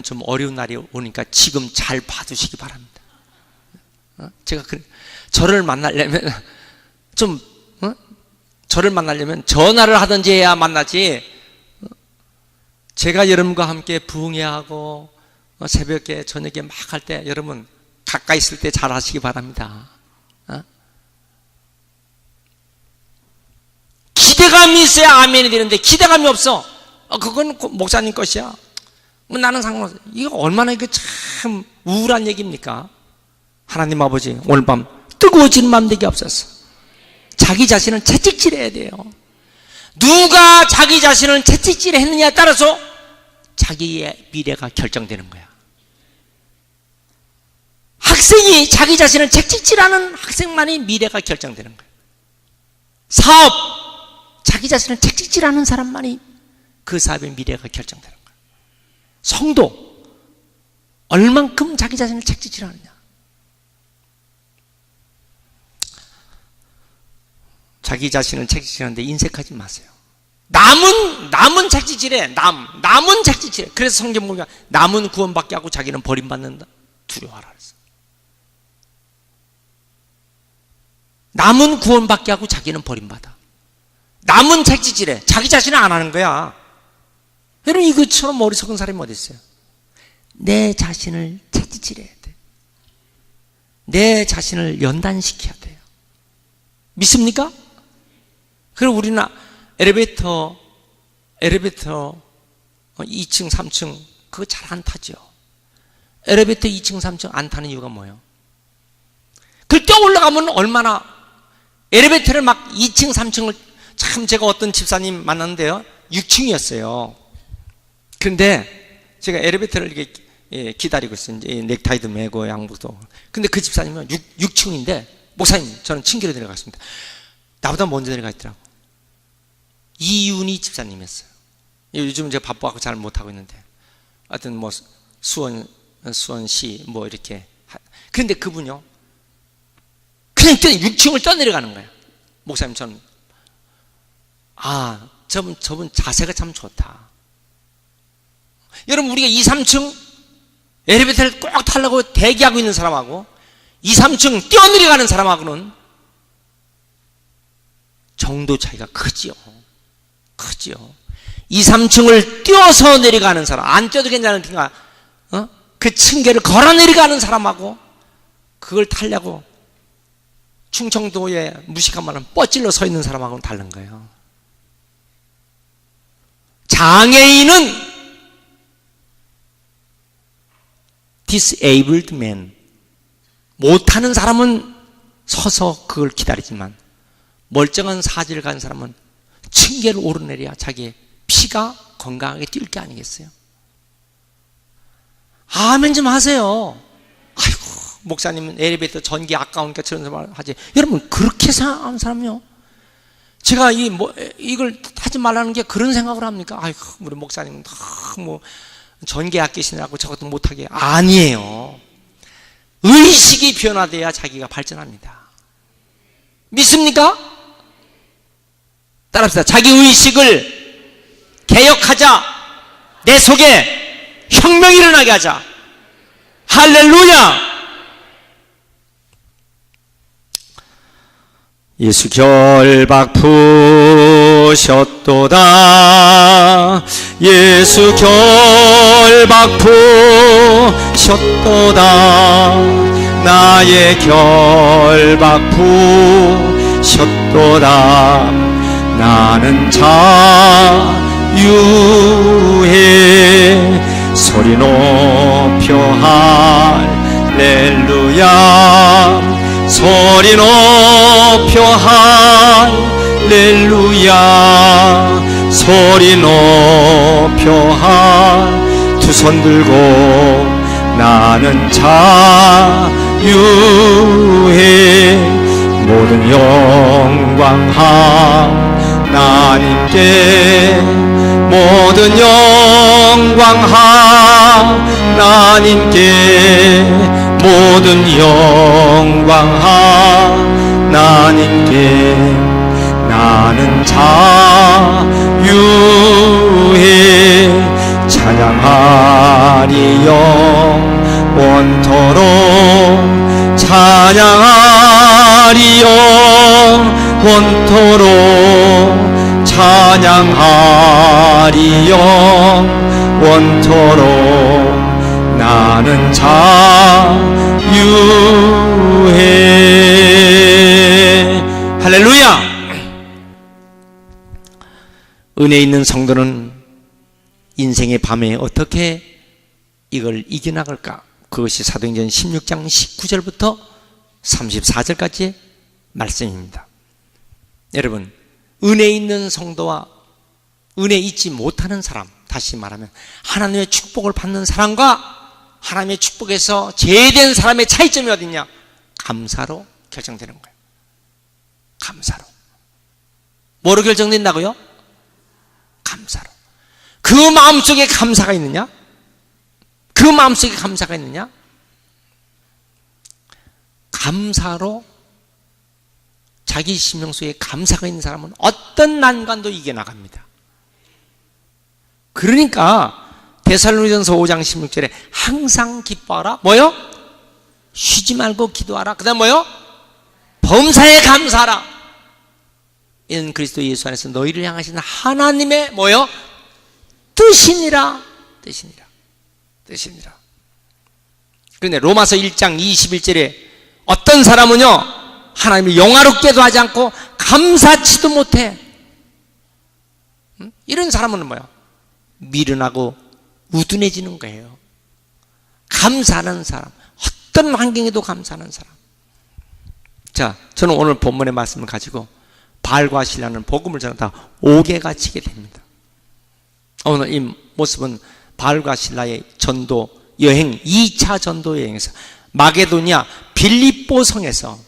좀 어려운 날이 오니까 지금 잘 봐두시기 바랍니다. 제가 저를 만나려면 저를 만나려면 전화를 하든지 해야 만나지, 제가 여러분과 함께 부흥해야 하고 새벽에 저녁에 막 할 때 여러분 가까이 있을 때 잘 하시기 바랍니다. 기대감이 있어야 아멘이 되는데 기대감이 없어. 그건 목사님 것이야. 나는 상관없어. 이거 얼마나 이거 참 우울한 얘기입니까? 하나님 아버지, 오늘 밤 뜨거워지는 맘 되게 없었어. 자기 자신을 채찍질해야 돼요. 누가 자기 자신을 채찍질했느냐에 따라서 자기의 미래가 결정되는 거야. 학생이 자기 자신을 채찍질하는 학생만이 미래가 결정되는 거야. 사업, 자기 자신을 채찍질하는 사람만이 그 사업의 미래가 결정되는 거야. 성도, 얼만큼 자기 자신을 채찍질하느냐. 자기 자신을 채찍질하는데 인색하지 마세요. 남은 채찍질해. 남은 채찍질해. 그래서 성경 보니까 남은 구원받게 하고 자기는 버림받는다. 두려워하라 그랬어. 남은 구원받게 하고 자기는 버림받아. 남은 채찍질해. 자기 자신은 안 하는 거야. 여러분 이것처럼 어리석은 사람이 어디 있어요? 내 자신을 채찍질해야 돼. 내 자신을 연단시켜야 돼요. 믿습니까? 그럼 우리는 엘리베이터 2층 3층 그거 잘 안 타죠. 엘리베이터 2층 3층 안 타는 이유가 뭐예요? 그걸 뛰어 올라가면 얼마나, 엘리베이터를 막 2층 3층을, 참 제가 어떤 집사님 만났는데요 6층이었어요. 그런데 제가 엘리베이터를 이렇게 기다리고 있어요. 이제 넥타이도 매고 양복도. 근데 그 집사님은 6층인데 목사님 저는 층계로 내려갔습니다. 나보다 먼저 내려가 있더라고. 이윤희 집사님이었어요. 요즘 제가 바빠갖고 잘 못하고 있는데 하여튼 뭐 수원시 뭐 이렇게. 그런데 그분요 그냥 6층을 떠내려가는 거예요. 목사님 저는 저분 자세가 참 좋다. 여러분 우리가 2, 3층 엘리베이터를 꼭 타려고 대기하고 있는 사람하고 2, 3층 뛰어내려가는 사람하고는 정도 차이가 크지요. 2, 3층을 뛰어서 내려가는 사람, 안 뛰어도 괜찮으니까 그 층계를 걸어 내려가는 사람하고 그걸 타려고 충청도에 무식한 말은 뻗질러 서 있는 사람하고는 다른 거예요. 장애인은 disabled man, 못하는 사람은 서서 그걸 기다리지만 멀쩡한 사지를 가진 사람은 층계를 오르내려야 자기의 피가 건강하게 뛸 게 아니겠어요? 아멘 좀 하세요. 아이고 목사님은 엘리베이터 전기 아까우니까 저런 말 하지. 여러분 그렇게 생각하는 사람이요, 제가 이걸 하지 말라는 게 그런 생각을 합니까? 아이고 우리 목사님은 뭐 전기 아끼시느라고 저것도 못하게. 아니에요. 의식이 변화돼야 자기가 발전합니다. 믿습니까? 따라합시다. 자기 의식을 개혁하자. 내 속에 혁명이 일어나게 하자. 할렐루야. 예수 결박 푸셨도다. 예수 결박부셨도다. 나의 결박부셨도다. 나는 자유해. 소리 높여 할렐루야. 소리 높여 할렐루야. 소리 높여 두 손 들고 나는 자유해. 모든 영광 하나님께. 모든 영광 하나님께. 모든 영광 하나님께. 나는 자유해. 찬양하리 영원토록. 찬양하리 영원토록. 찬양하리 영원토록. 나는 자유해. 할렐루야. 은혜 있는 성도는 인생의 밤에 어떻게 이걸 이겨나갈까? 그것이 사도행전 16장 19절부터 34절까지의 말씀입니다. 여러분, 은혜 있는 성도와 은혜 있지 못하는 사람, 다시 말하면 하나님의 축복을 받는 사람과 하나님의 축복에서 제외된 사람의 차이점이 어딨냐? 감사로 결정되는 거예요. 감사로. 뭐로 결정된다고요? 감사로. 그 마음속에 감사가 있느냐? 그 마음속에 감사가 있느냐? 감사로, 자기 심령 속에 감사가 있는 사람은 어떤 난관도 이겨나갑니다. 그러니까 데살로니가전서 5장 16절에 항상 기뻐하라. 뭐요? 쉬지 말고 기도하라. 그 다음 뭐요? 범사에 감사하라. 이는 그리스도 예수 안에서 너희를 향하신 하나님의 뭐요? 뜻이니라. 뜻이니라. 뜻이니라. 그런데 로마서 1장 21절에 어떤 사람은요, 하나님을 영화롭게도 하지 않고 감사치도 못해. 이런 사람은 뭐야? 미련하고 우둔해지는 거예요. 감사하는 사람, 어떤 환경에도 감사하는 사람. 자, 저는 오늘 본문의 말씀을 가지고 바알과 실라는 복음을 전하다 옥에 갇히게 됩니다. 오늘 이 모습은 바알과 실라의 전도 여행, 2차 전도 여행에서 마게도니아 빌립보 성에서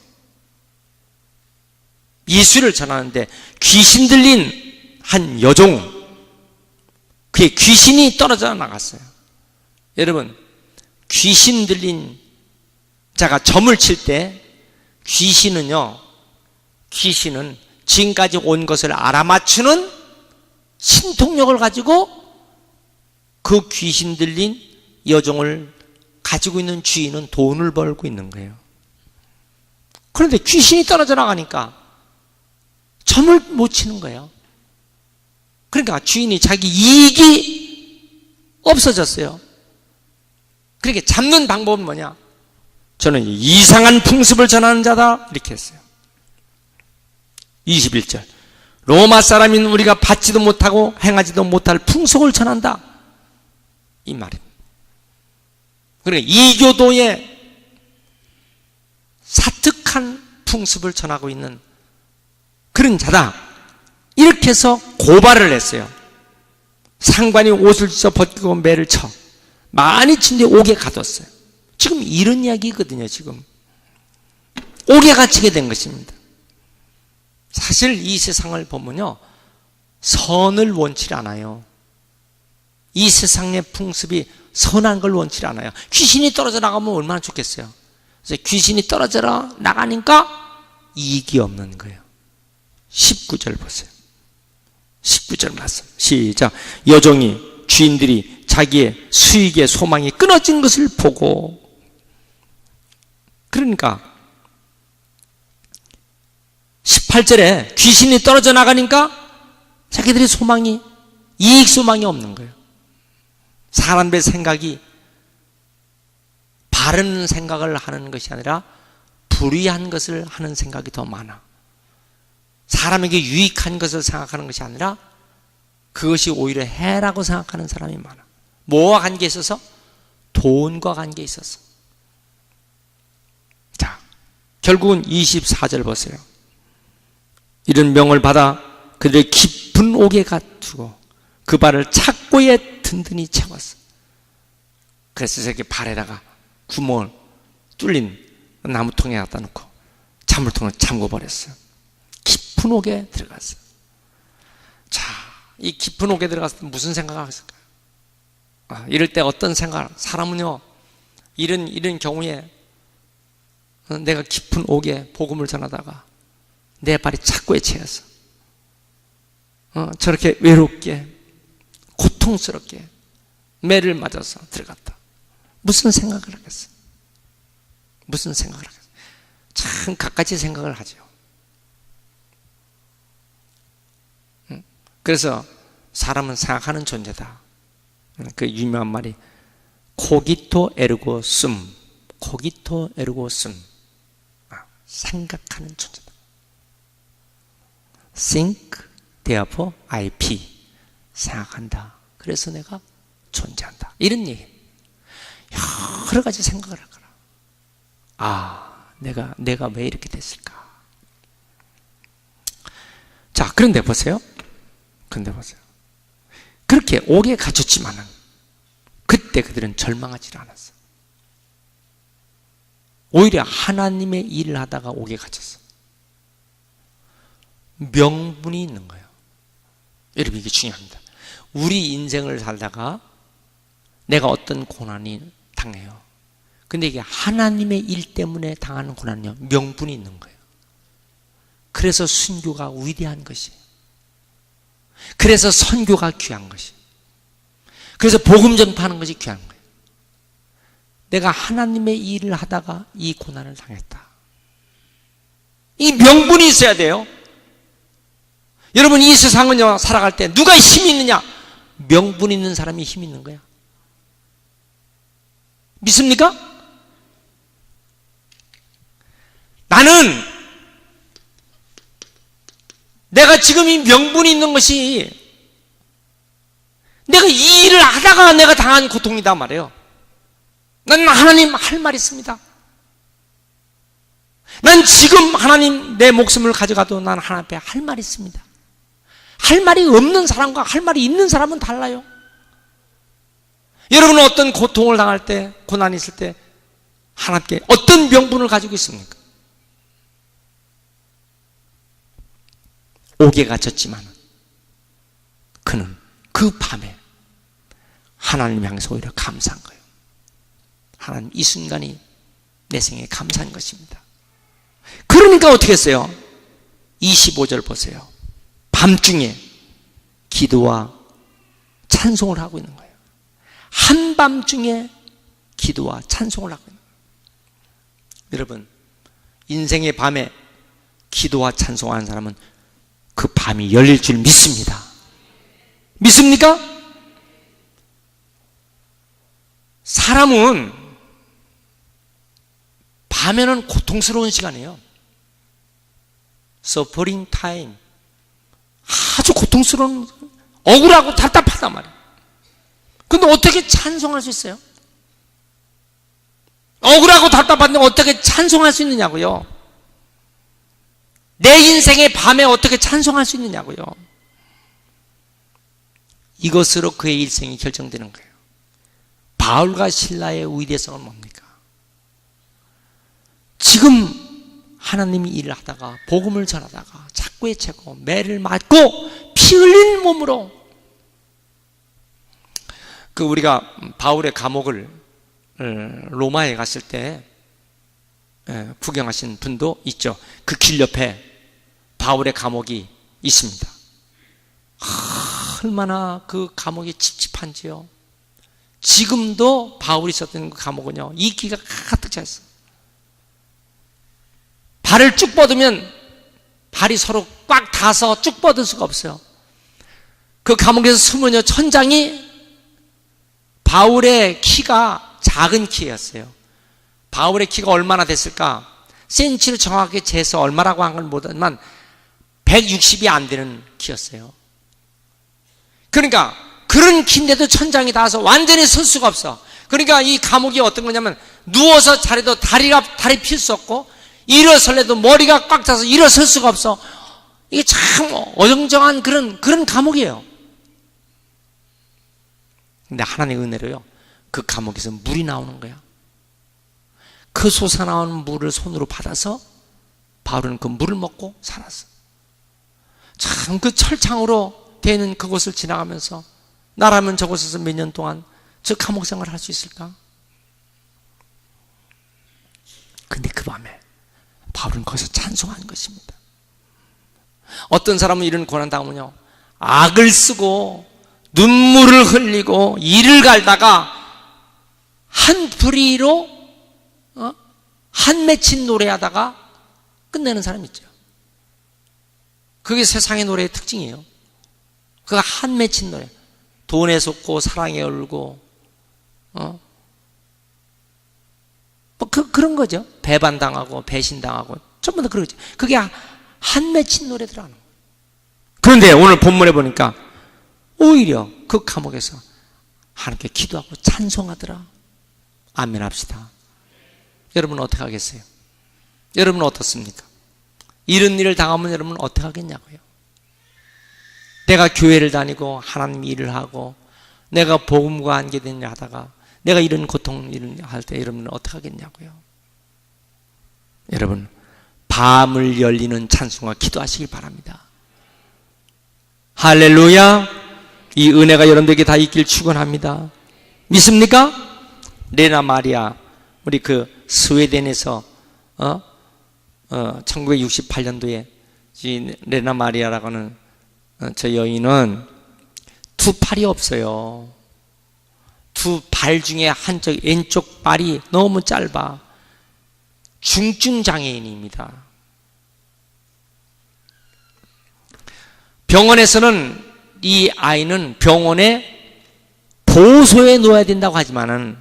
예수를 전하는데 귀신 들린 한 여종, 그의 귀신이 떨어져 나갔어요. 여러분, 귀신 들린 자가 점을 칠 때 귀신은 지금까지 온 것을 알아맞추는 신통력을 가지고 그 귀신 들린 여종을 가지고 있는 주인은 돈을 벌고 있는 거예요. 그런데 귀신이 떨어져 나가니까 점을 못 치는 거예요. 그러니까 주인이 자기 이익이 없어졌어요. 그러니까 잡는 방법은 뭐냐? 저는 이상한 풍습을 전하는 자다, 이렇게 했어요. 21절, 로마 사람인 우리가 받지도 못하고 행하지도 못할 풍속을 전한다, 이 말입니다. 그러니까 이교도의 사특한 풍습을 전하고 있는 그런 자다, 이렇게 해서 고발을 했어요. 상관이 옷을 찢어 벗기고 매를 쳐 많이 친 뒤에 옥에 가뒀어요. 지금 이런 이야기거든요. 지금 옥에 갇히게 된 것입니다. 사실 이 세상을 보면요, 선을 원치 않아요. 이 세상의 풍습이 선한 걸 원치 않아요. 귀신이 떨어져 나가면 얼마나 좋겠어요. 그래서 귀신이 떨어져 나가니까 이익이 없는 거예요. 19절 보세요. 19절 말씀 시작. 여종이, 주인들이 자기의 수익의 소망이 끊어진 것을 보고, 그러니까 18절에 귀신이 떨어져 나가니까 자기들의 소망이 이익 소망이 없는 거예요. 사람의 생각이 바른 생각을 하는 것이 아니라 불의한 것을 하는 생각이 더 많아. 사람에게 유익한 것을 생각하는 것이 아니라 그것이 오히려 해라고 생각하는 사람이 많아. 뭐와 관계에 있어서? 돈과 관계에 있어서. 자, 결국은 24절 보세요. 이런 명을 받아 그들의 깊은 옥에 가두고 그 발을 착고에 든든히 채웠어. 그래서 저렇게 발에다가 구멍을 뚫린 나무통에 갖다 놓고 찬물통을 잠궈버렸어요. 깊은 옥에 들어갔어요. 자, 이 깊은 옥에 들어갔을 때 무슨 생각을 했을까요? 이럴 때 어떤 생각? 사람은요, 이런 경우에 내가 깊은 옥에 복음을 전하다가 내 발이 착고에 채였어. 저렇게 외롭게, 고통스럽게 매를 맞아서 들어갔다. 무슨 생각을 하겠어? 무슨 생각을 하겠어? 참 갖가지 생각을 하죠. 그래서 사람은 생각하는 존재다. 그 유명한 말이 코기토 에르고 숨, 코기토 에르고 숨. 생각하는 존재다. Think, therefore I be. 생각한다. 그래서 내가 존재한다. 이런 얘기. 여러 가지 생각을 할 거라. 내가 왜 이렇게 됐을까? 자, 그런데 보세요. 그렇게 옥에 갇혔지만은 그때 그들은 절망하지 않았어. 오히려 하나님의 일을 하다가 옥에 갇혔어. 명분이 있는 거예요. 여러분, 이게 중요합니다. 우리 인생을 살다가 내가 어떤 고난이 당해요. 근데 이게 하나님의 일 때문에 당하는 고난은요, 명분이 있는 거예요. 그래서 순교가 위대한 것이에요. 그래서 선교가 귀한 것이에요. 그래서 복음 전파하는 것이 귀한 거예요. 내가 하나님의 일을 하다가 이 고난을 당했다. 이 명분이 있어야 돼요. 여러분, 이 세상은요, 살아갈 때 누가 힘이 있느냐? 명분 있는 사람이 힘이 있는 거야. 믿습니까? 나는 내가 지금 이 명분이 있는 것이 내가 이 일을 하다가 내가 당한 고통이다 말이에요. 난 하나님 할 말 있습니다. 난 지금 하나님 내 목숨을 가져가도 난 하나님 앞에 할 말 있습니다. 할 말이 없는 사람과 할 말이 있는 사람은 달라요. 여러분은 어떤 고통을 당할 때, 고난이 있을 때 하나님께 어떤 명분을 가지고 있습니까? 옥에 갇혔지만 그는 그 밤에 하나님 향해서 오히려 감사한 거예요. 하나님, 이 순간이 내 생에 감사한 것입니다. 그러니까 어떻게 했어요? 25절 보세요. 밤중에 기도와 찬송을 하고 있는 거예요. 한밤중에 기도와 찬송을 하고 있는 거예요. 여러분, 인생의 밤에 기도와 찬송하는 사람은 그 밤이 열릴 줄 믿습니다. 믿습니까? 사람은 밤에는 고통스러운 시간이에요. Suffering time. 아주 고통스러운, 억울하고 답답하단 말이에요. 근데 어떻게 찬송할 수 있어요? 억울하고 답답한데 어떻게 찬송할 수 있느냐고요? 내 인생의 밤에 어떻게 찬송할 수 있느냐고요? 이것으로 그의 일생이 결정되는 거예요. 바울과 실라의 위대성은 뭡니까? 지금 하나님이 일을 하다가 복음을 전하다가 착고에 채고 매를 맞고 피 흘린 몸으로, 그 우리가 바울의 감옥을 로마에 갔을 때 구경하신 분도 있죠. 그 길 옆에 바울의 감옥이 있습니다. 얼마나 그 감옥이 찝찝한지요. 지금도 바울이 있었던 그 감옥은요, 이끼가 가득 차 있어요. 발을 쭉 뻗으면 발이 서로 꽉 닿아서 쭉 뻗을 수가 없어요. 그 감옥에서 숨으며 천장이 바울의 키가 작은 키였어요. 바울의 키가 얼마나 됐을까? 센치로 정확하게 재서 얼마라고 한 건 모르지만 160이 안 되는 키였어요. 그러니까 그런 키인데도 천장이 닿아서 완전히 설 수가 없어. 그러니까 이 감옥이 어떤 거냐면 누워서 자려도 다리 필 수 없고 일어설래도 머리가 꽉 차서 일어설 수가 없어. 이게 참 어정쩡한 그런 감옥이에요. 근데 하나님의 은혜로요, 그 감옥에서 물이 나오는 거야. 그 솟아나오는 물을 손으로 받아서 바울은 그 물을 먹고 살았어. 참 그 철창으로 되는 그곳을 지나가면서 나라면 저곳에서 몇 년 동안 저 감옥 생활을 할 수 있을까? 근데 그 밤에 바울은 거기서 찬송한 것입니다. 어떤 사람은 이런 고난 당하면요, 악을 쓰고 눈물을 흘리고 이를 갈다가 한 부리로 한 맺힌 노래하다가 끝내는 사람이 있죠. 그게 세상의 노래의 특징이에요. 그가 한 맺힌 노래, 돈에 속고 사랑에 울고 그런 거죠. 배반당하고 배신당하고 전부 다 그러죠. 그게 한 맺힌 노래들하는 거예요. 그런데 오늘 본문에 보니까 오히려 그 감옥에서 하나님께 기도하고 찬송하더라. 아멘 합시다. 여러분은 어떻게 하겠어요? 여러분은 어떻습니까? 이런 일을 당하면 여러분은 어떻게 하겠냐고요? 내가 교회를 다니고 하나님 일을 하고 내가 복음과 관계된 일을 하다가 내가 이런 고통 일을 할 때 여러분은 어떻게 하겠냐고요? 여러분, 밤을 열리는 찬송과 기도하시길 바랍니다. 할렐루야. 이 은혜가 여러분들에게 다 있길 축원합니다. 믿습니까? 레나 마리아, 우리 그 스웨덴에서 1968년도에 이 레나 마리아라고 하는 저 여인은 두 팔이 없어요. 두 발 중에 한쪽 왼쪽 발이 너무 짧아. 중증 장애인입니다. 병원에서는 이 아이는 병원에 보호소에 놓아야 된다고 하지만은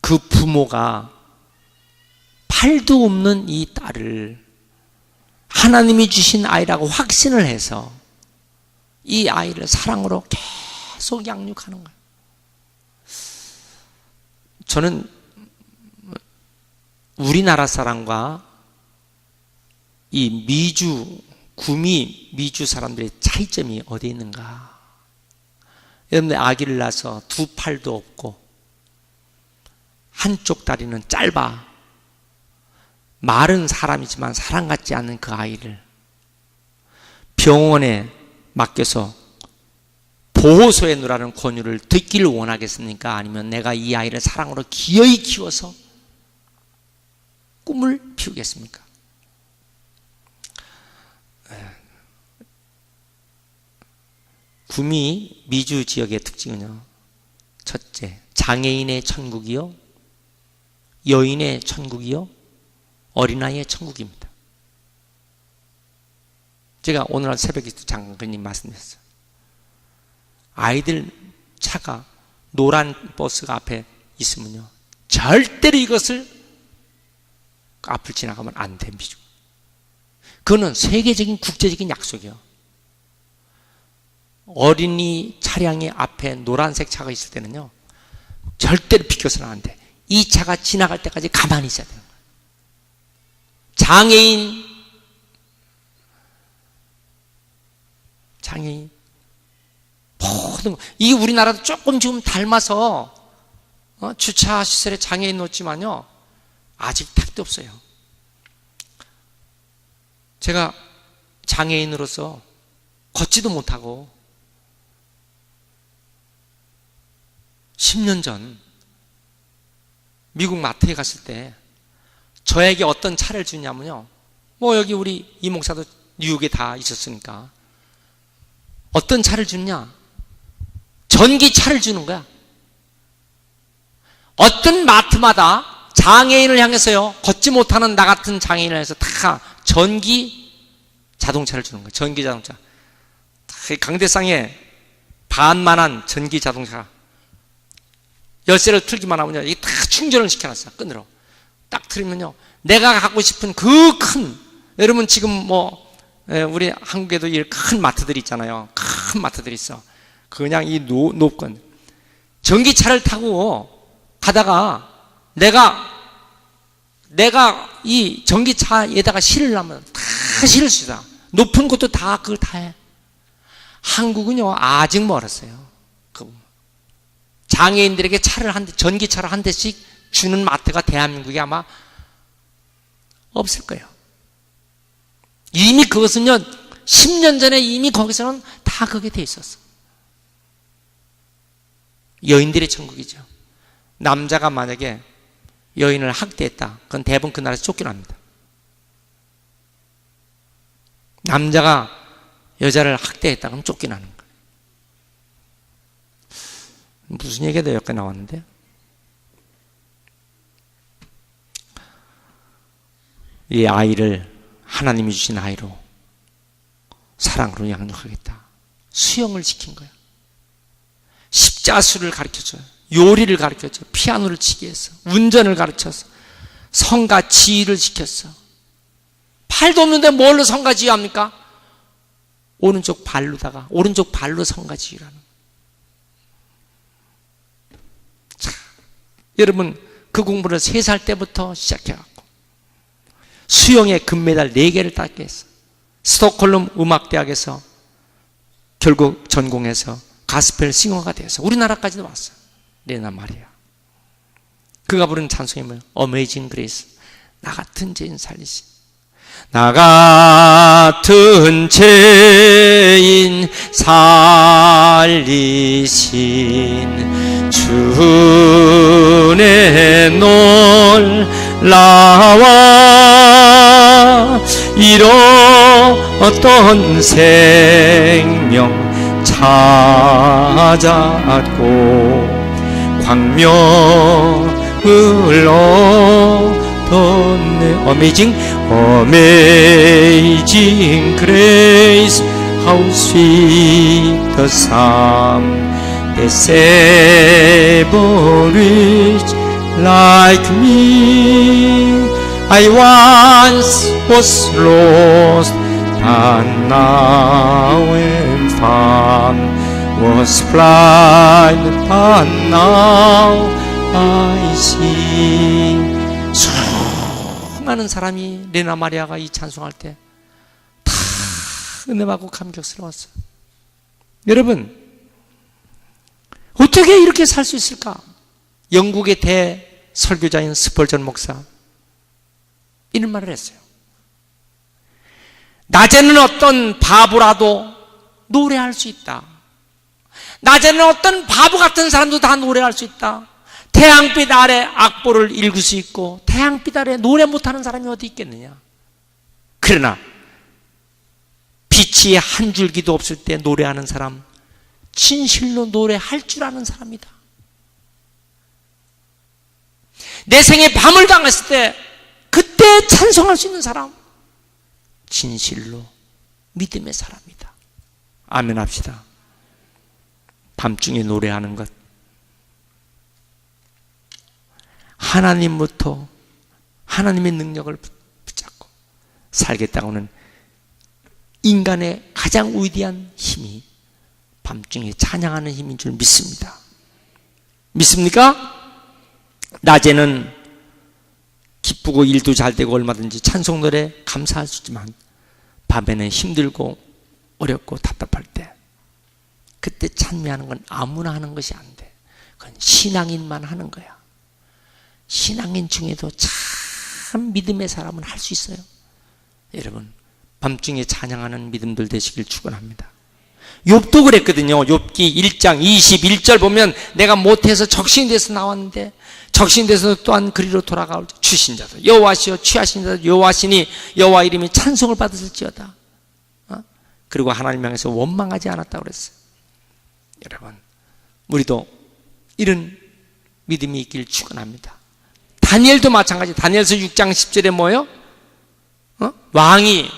그 부모가 팔도 없는 이 딸을 하나님이 주신 아이라고 확신을 해서 이 아이를 사랑으로 계속 양육하는 거예요. 저는 우리나라 사람과 이 구미 미주 사람들의 차이점이 어디에 있는가? 여러분들 아기를 낳아서 두 팔도 없고 한쪽 다리는 짧아 마른 사람이지만 사람 같지 않은 그 아이를 병원에 맡겨서 보호소에 놓으라는 권유를 듣기를 원하겠습니까? 아니면 내가 이 아이를 사랑으로 기어이 키워서 꿈을 피우겠습니까? 구미 미주 지역의 특징은요, 첫째, 장애인의 천국이요, 여인의 천국이요, 어린아이의 천국입니다. 제가 오늘 새벽에 장관님 말씀드렸어요. 아이들 차가 노란 버스가 앞에 있으면요, 절대로 이것을 앞을 지나가면 안 됩니다. 그거는 세계적인 국제적인 약속이요. 어린이 차량의 앞에 노란색 차가 있을 때는요, 절대로 비켜서는 안 돼. 이 차가 지나갈 때까지 가만히 있어야 되는 거예요. 장애인 모든 이 우리나라도 조금 지금 닮아서 주차 시설에 장애인 놓지만요, 아직 택도 없어요. 제가 장애인으로서 걷지도 못하고 10년 전 미국 마트에 갔을 때 저에게 어떤 차를 주냐면요, 뭐 여기 우리 이 목사도 뉴욕에 다 있었으니까 어떤 차를 주냐, 전기차를 주는 거야. 어떤 마트마다 장애인을 향해서요, 걷지 못하는 나 같은 장애인을 향해서 다 전기 자동차를 주는 거야. 전기 자동차. 강대상에 반만한 전기 자동차 열쇠를 틀기만 하면요, 이게 다 충전을 시켜놨어요. 끈으로 딱 틀면요, 내가 갖고 싶은 그 큰, 여러분 지금 뭐 우리 한국에도 이 큰 마트들이 있잖아요. 큰 마트들이 있어. 그냥 이 높건 전기차를 타고 가다가 내가 이 전기차에다가 실으려면 다 실을 수 있어. 높은 곳도 다 그걸 다 해. 한국은요 아직 멀었어요. 장애인들에게 전기차를 한 대씩 주는 마트가 대한민국에 아마 없을 거예요. 이미 그것은요 10년 전에 이미 거기서는 다 그게 돼 있었어. 여인들의 천국이죠. 남자가 만약에 여인을 학대했다, 그건 대부분 그 나라에서 쫓겨납니다. 남자가 여자를 학대했다 그럼 쫓겨나는 거예요. 무슨 얘기가 여기까지 나왔는데, 이 아이를 하나님이 주신 아이로 사랑으로 양육하겠다. 수영을 시킨 거야. 십자수를 가르쳐줘요. 요리를 가르쳐줘. 피아노를 치게 했어. 운전을 가르쳐서 성가 지휘를 시켰어. 팔도 없는데 뭘로 성가 지휘합니까? 오른쪽 발로 성가 지휘라는. 자, 여러분 그 공부를 3살 때부터 시작해갖고 수영에 금메달 4개를 따게 했어. 스톡홀름 음악대학에서 결국 전공해서 가스펠 싱어가 돼서 우리나라까지도 왔어요. 레나 마리아. 그가 부른 찬송이 뭐예요? Amazing Grace. 나 같은 죄인 살리신, 나 같은 죄인 살리신 주의 놀라와 이뤘던 생명 찾았고 광명을 얻었네. Amazing grace, how sweet the sound that saved a wretch like me. I once was lost, but now am found. Was blind, but now I see. 수많은 사람이 레나 마리아가 이 찬송할 때 다 은혜받고 감격스러웠어요. 여러분, 어떻게 이렇게 살 수 있을까? 영국의 대설교자인 스펄전 목사 이런 말을 했어요. 낮에는 어떤 바보라도 노래할 수 있다. 낮에는 어떤 바보 같은 사람도 다 노래할 수 있다. 태양빛 아래 악보를 읽을 수 있고 태양빛 아래 노래 못하는 사람이 어디 있겠느냐. 그러나 빛이 한 줄기도 없을 때 노래하는 사람, 진실로 노래할 줄 아는 사람이다. 내 생에 밤을 당했을 때 그때 찬송할 수 있는 사람, 진실로 믿음의 사람이다. 아멘 합시다. 밤중에 노래하는 것, 하나님부터 하나님의 능력을 붙잡고 살겠다고는 인간의 가장 위대한 힘이 밤중에 찬양하는 힘인 줄 믿습니다. 믿습니까? 낮에는 기쁘고 일도 잘 되고 얼마든지 찬송 노래 감사할 수 있지만 밤에는 힘들고 어렵고 답답할 때 그때 찬미하는 건 아무나 하는 것이 안 돼. 그건 신앙인만 하는 거야. 신앙인 중에도 참 믿음의 사람은 할 수 있어요. 여러분, 밤중에 찬양하는 믿음들 되시길 축원합니다. 욥도 그랬거든요. 욥기 1장 21절 보면 내가 못해서 적신이 돼서 나왔는데 적신이 돼서 또한 그리로 돌아가올 주신 자도 여호와시여 취하신 자도 여호와시니 여호와 이름이 찬송을 받으실지어다. 그리고 하나님 향해서 원망하지 않았다고 그랬어요. 여러분, 우리도 이런 믿음이 있길 축원합니다. 다니엘도 마찬가지. 다니엘서 6장 10절에 뭐예요? 왕이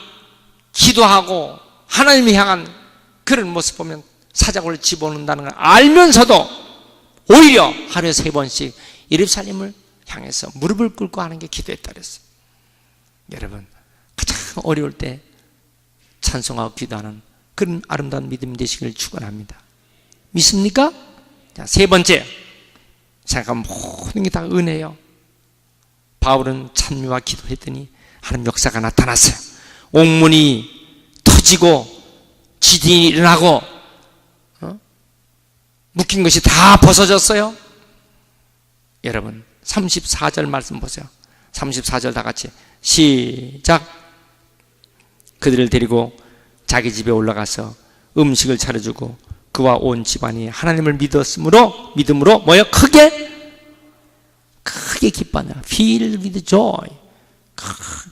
기도하고 하나님을 향한 그런 모습 보면 사자굴을 집어넣는다는 걸 알면서도 오히려 하루에 3번씩 예루살렘을 향해서 무릎을 꿇고 하는 게 기도했다 그랬어요. 여러분, 가장 어려울 때 찬송하고 기도하는 그런 아름다운 믿음 되시기를 축원합니다. 믿습니까? 자, 3번째, 생각하면 모든 게 다 은혜예요. 바울은 찬미와 기도했더니 하나님 역사가 나타났어요. 옥문이 터지고 지진이 일어나고 묶인 것이 다 벗어졌어요. 여러분 34절 말씀 보세요. 34절 다 같이 시작. 그들을 데리고 자기 집에 올라가서 음식을 차려주고 그와 온 집안이 하나님을 믿음으로 뭐요? 크게 기뻐하느라. Filled with joy.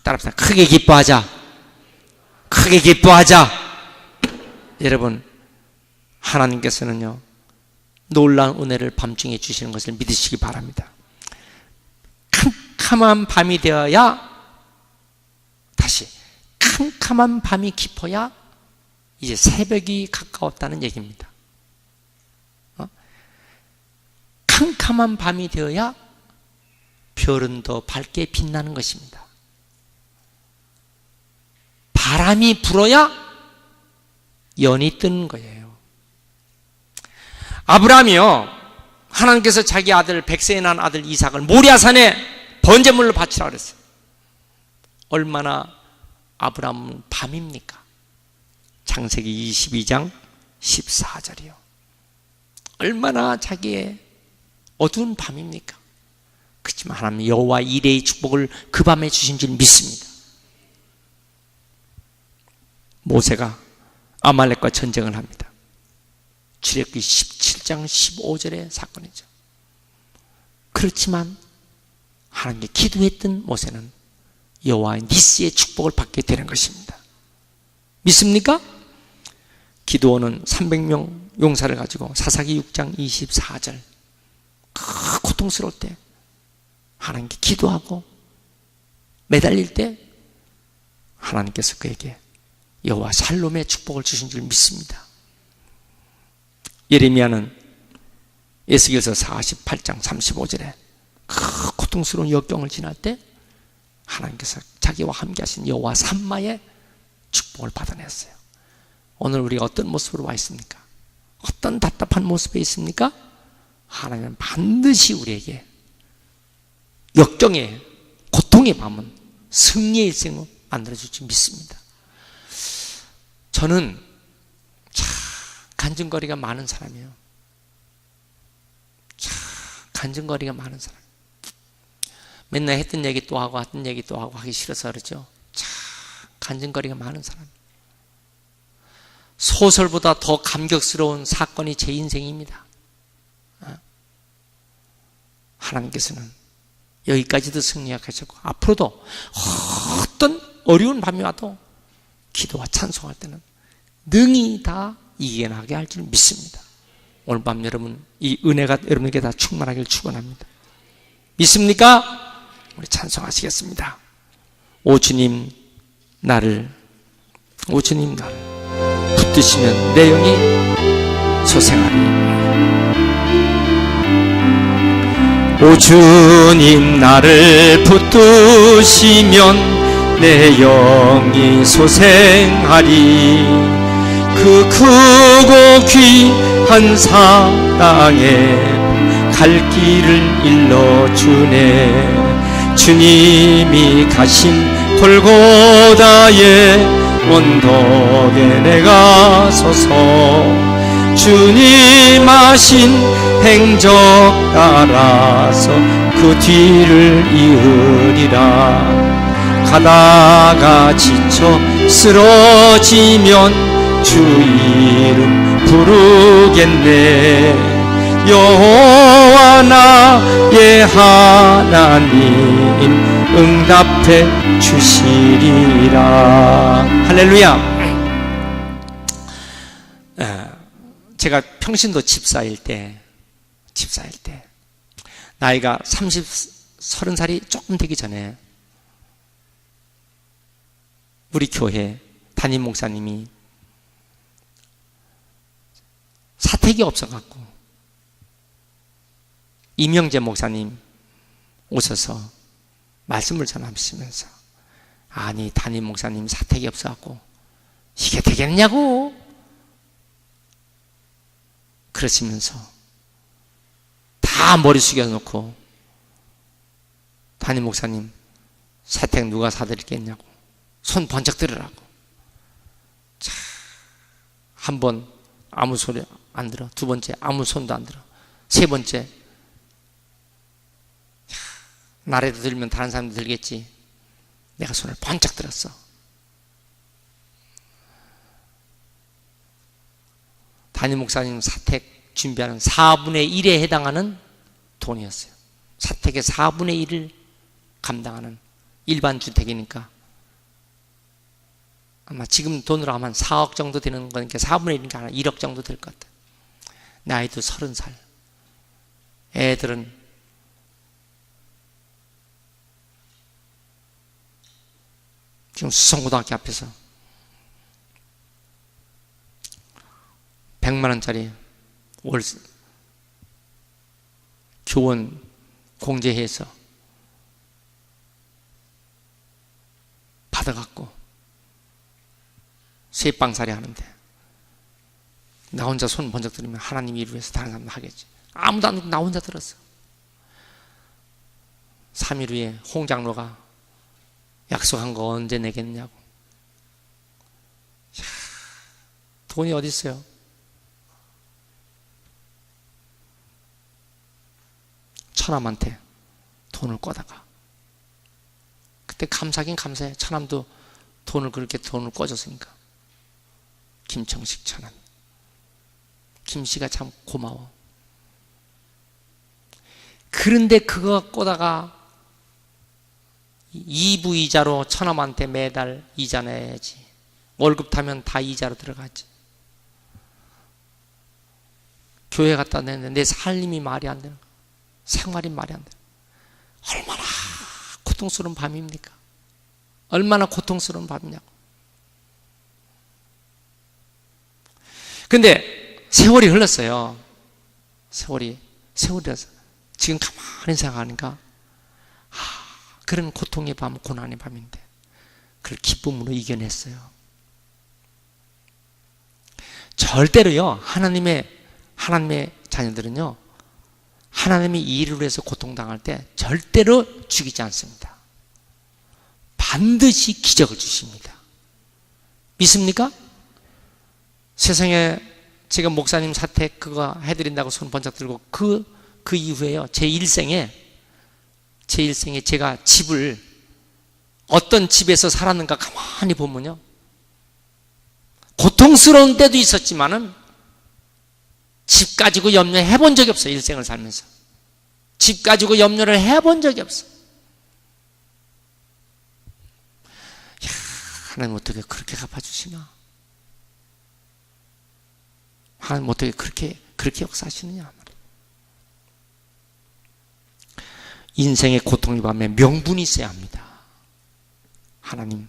따라합시다. 크게 기뻐하자. 크게 기뻐하자. 여러분, 하나님께서는요, 놀라운 은혜를 밤중에 주시는 것을 믿으시기 바랍니다. 캄캄한 밤이 되어야, 다시 캄캄한 밤이 깊어야 이제 새벽이 가까웠다는 얘기입니다. 캄캄한 밤이 되어야 별은 더 밝게 빛나는 것입니다. 바람이 불어야 연이 뜨는 거예요. 아브라함이요, 하나님께서 자기 아들, 100세에 난 아들 이삭을 모리아산에 번제물로 바치라 그랬어요. 얼마나 아브라함은 밤입니까? 창세기 22장 14절이요. 얼마나 자기의 어두운 밤입니까? 그렇지만 하나님 여호와 이레의 축복을 그 밤에 주신 줄 믿습니다. 모세가 아말렉과 전쟁을 합니다. 출애굽기 17장 15절의 사건이죠. 그렇지만 하나님께 기도했던 모세는 여호와의 니스의 축복을 받게 되는 것입니다. 믿습니까? 기드온은 300명 용사를 가지고 사사기 6장 24절 고통스러울 때 하나님께 기도하고 매달릴 때 하나님께서 그에게 여호와 샬롬의 축복을 주신 줄 믿습니다. 예레미야는 에스겔서 48장 35절에 그 고통스러운 역경을 지날 때 하나님께서 자기와 함께 하신 여호와 삼마의 축복을 받아냈어요. 오늘 우리가 어떤 모습으로 와 있습니까? 어떤 답답한 모습에 있습니까? 하나님은 반드시 우리에게 역경의 고통의 밤은 승리의 일생으로 만들어줄 줄 믿습니다. 저는 참 간증거리가 많은 사람이에요. 참 간증거리가 많은 사람. 맨날 했던 얘기 또 하고 했던 얘기 또 하고 하기 싫어서 그러죠. 참 간증거리가 많은 사람. 소설보다 더 감격스러운 사건이 제 인생입니다. 하나님께서는 여기까지도 승리하셨고 앞으로도 어떤 어려운 밤이 와도 기도와 찬송할 때는 능히 다 이겨나게 할 줄 믿습니다. 오늘 밤 여러분 이 은혜가 여러분에게 다 충만하길 축원합니다. 믿습니까? 우리 찬송하시겠습니다. 오 주님 나를 붙드시면 내 영이 소생하리. 오 주님 나를 붙드시면 내 영이 소생하리. 그 크고 귀한 사랑에 갈 길을 일러주네. 주님이 가신 골고다의 언덕에 내가 서서 주님 하신 행적 따라서 그 뒤를 이으리라. 가다가 지쳐 쓰러지면 주 이름 부르겠네. 여호와 나의 하나님 응답해 주시리라. 할렐루야. 제가 평신도 집사일 때 나이가 30살이 조금 되기 전에 우리 교회 담임 목사님이 사택이 없어갖고 이명재 목사님 오셔서 말씀을 전하시면서, 아니 담임 목사님 사택이 없어갖고 이게 되겠냐고 그러시면서 다 머리 숙여놓고, 담임 목사님 사택 누가 사드리겠냐고 손 번쩍 들으라고. 자, 한 번 아무 소리 안 들어, 두 번째 아무 손도 안 들어, 세 번째 나라도 들면 다른 사람도 들겠지. 내가 손을 번쩍 들었어. 담임 목사님 사택 준비하는 4분의 1에 해당하는 돈이었어요. 사택의 4분의 1을 감당하는, 일반 주택이니까 아마 지금 돈으로 하면 4억 정도 되는 거니까 4분의 1이니까 1억 정도 될 것 같아요. 나이도 30살. 애들은 지금 수성고등학교 앞에서 100만 원짜리 월 교원 공제해서 받아갖고 쇠빵살이 하는데, 나 혼자 손 번쩍 들으면 하나님 일을 위해서 다른 사람도 하겠지. 아무도 안 듣고 나 혼자 들었어. 3일 후에 홍 장로가 약속한 거 언제 내겠냐고. 야, 돈이 어디 있어요? 처남한테 돈을 꿔다가, 그때 감사긴 감사해. 처남도 그렇게 돈을 꿔줬으니까. 김청식 처남, 김씨가 참 고마워. 그런데 그거 꿔다가 2부 이자로 처남한테 매달 이자 내야지. 월급 타면 다 이자로 들어가지. 교회 갖다 내는데 내 살림이 말이 안 되는 거야. 생활이 말이 안 돼. 얼마나 고통스러운 밤입니까? 얼마나 고통스러운 밤이냐고. 근데 세월이 흘렀어요. 세월이 흘러서 지금 가만히 생각하니까, 그런 고통의 밤, 고난의 밤인데 그걸 기쁨으로 이겨냈어요. 절대로요, 하나님의 자녀들은요, 하나님이 이 일을 위해서 고통당할 때 절대로 죽이지 않습니다. 반드시 기적을 주십니다. 믿습니까? 세상에 제가 목사님 사택 그거 해드린다고 손 번쩍 들고 그 이후에요, 제 일생에 제가 집을 어떤 집에서 살았는가 가만히 보면요, 고통스러운 때도 있었지만은 집 가지고 염려해 본 적이 없어요. 일생을 살면서 집 가지고 염려를 해본 적이 없어. 야, 하나님 어떻게 그렇게 갚아주시나? 하나님 어떻게 그렇게 역사하시느냐? 인생의 고통의 밤에 명분이 있어야 합니다. 하나님,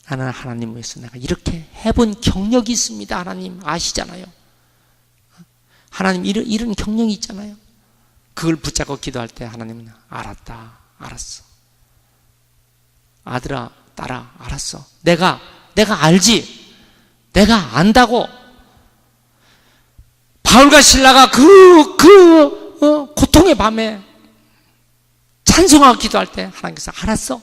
나는 하나님 위해서 내가 이렇게 해본 경력이 있습니다. 하나님 아시잖아요. 하나님 이런 경력이 있잖아요. 그걸 붙잡고 기도할 때 하나님은 알았다, 알았어. 아들아, 딸아, 알았어. 내가 알지. 내가 안다고. 바울과 신라가 고통의 밤에 찬송하고 기도할 때 하나님께서 알았어.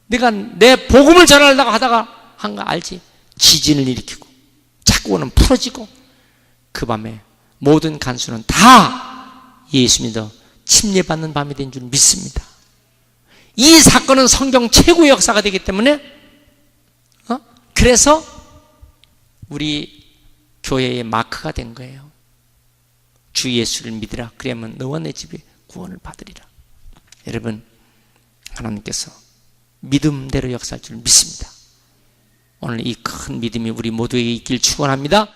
내가 내 복음을 전하려고 하다가 한 거 알지. 지진을 일으키고 자꾸는 풀어지고 그 밤에 모든 간수는 다 예수 믿어 침례받는 밤이 된 줄 믿습니다. 이 사건은 성경 최고의 역사가 되기 때문에 그래서 우리 교회의 마크가 된 거예요. 주 예수를 믿으라. 그러면 너와 내 집이 구원을 받으리라. 여러분, 하나님께서 믿음대로 역사할 줄 믿습니다. 오늘 이 큰 믿음이 우리 모두에게 있길 축원합니다.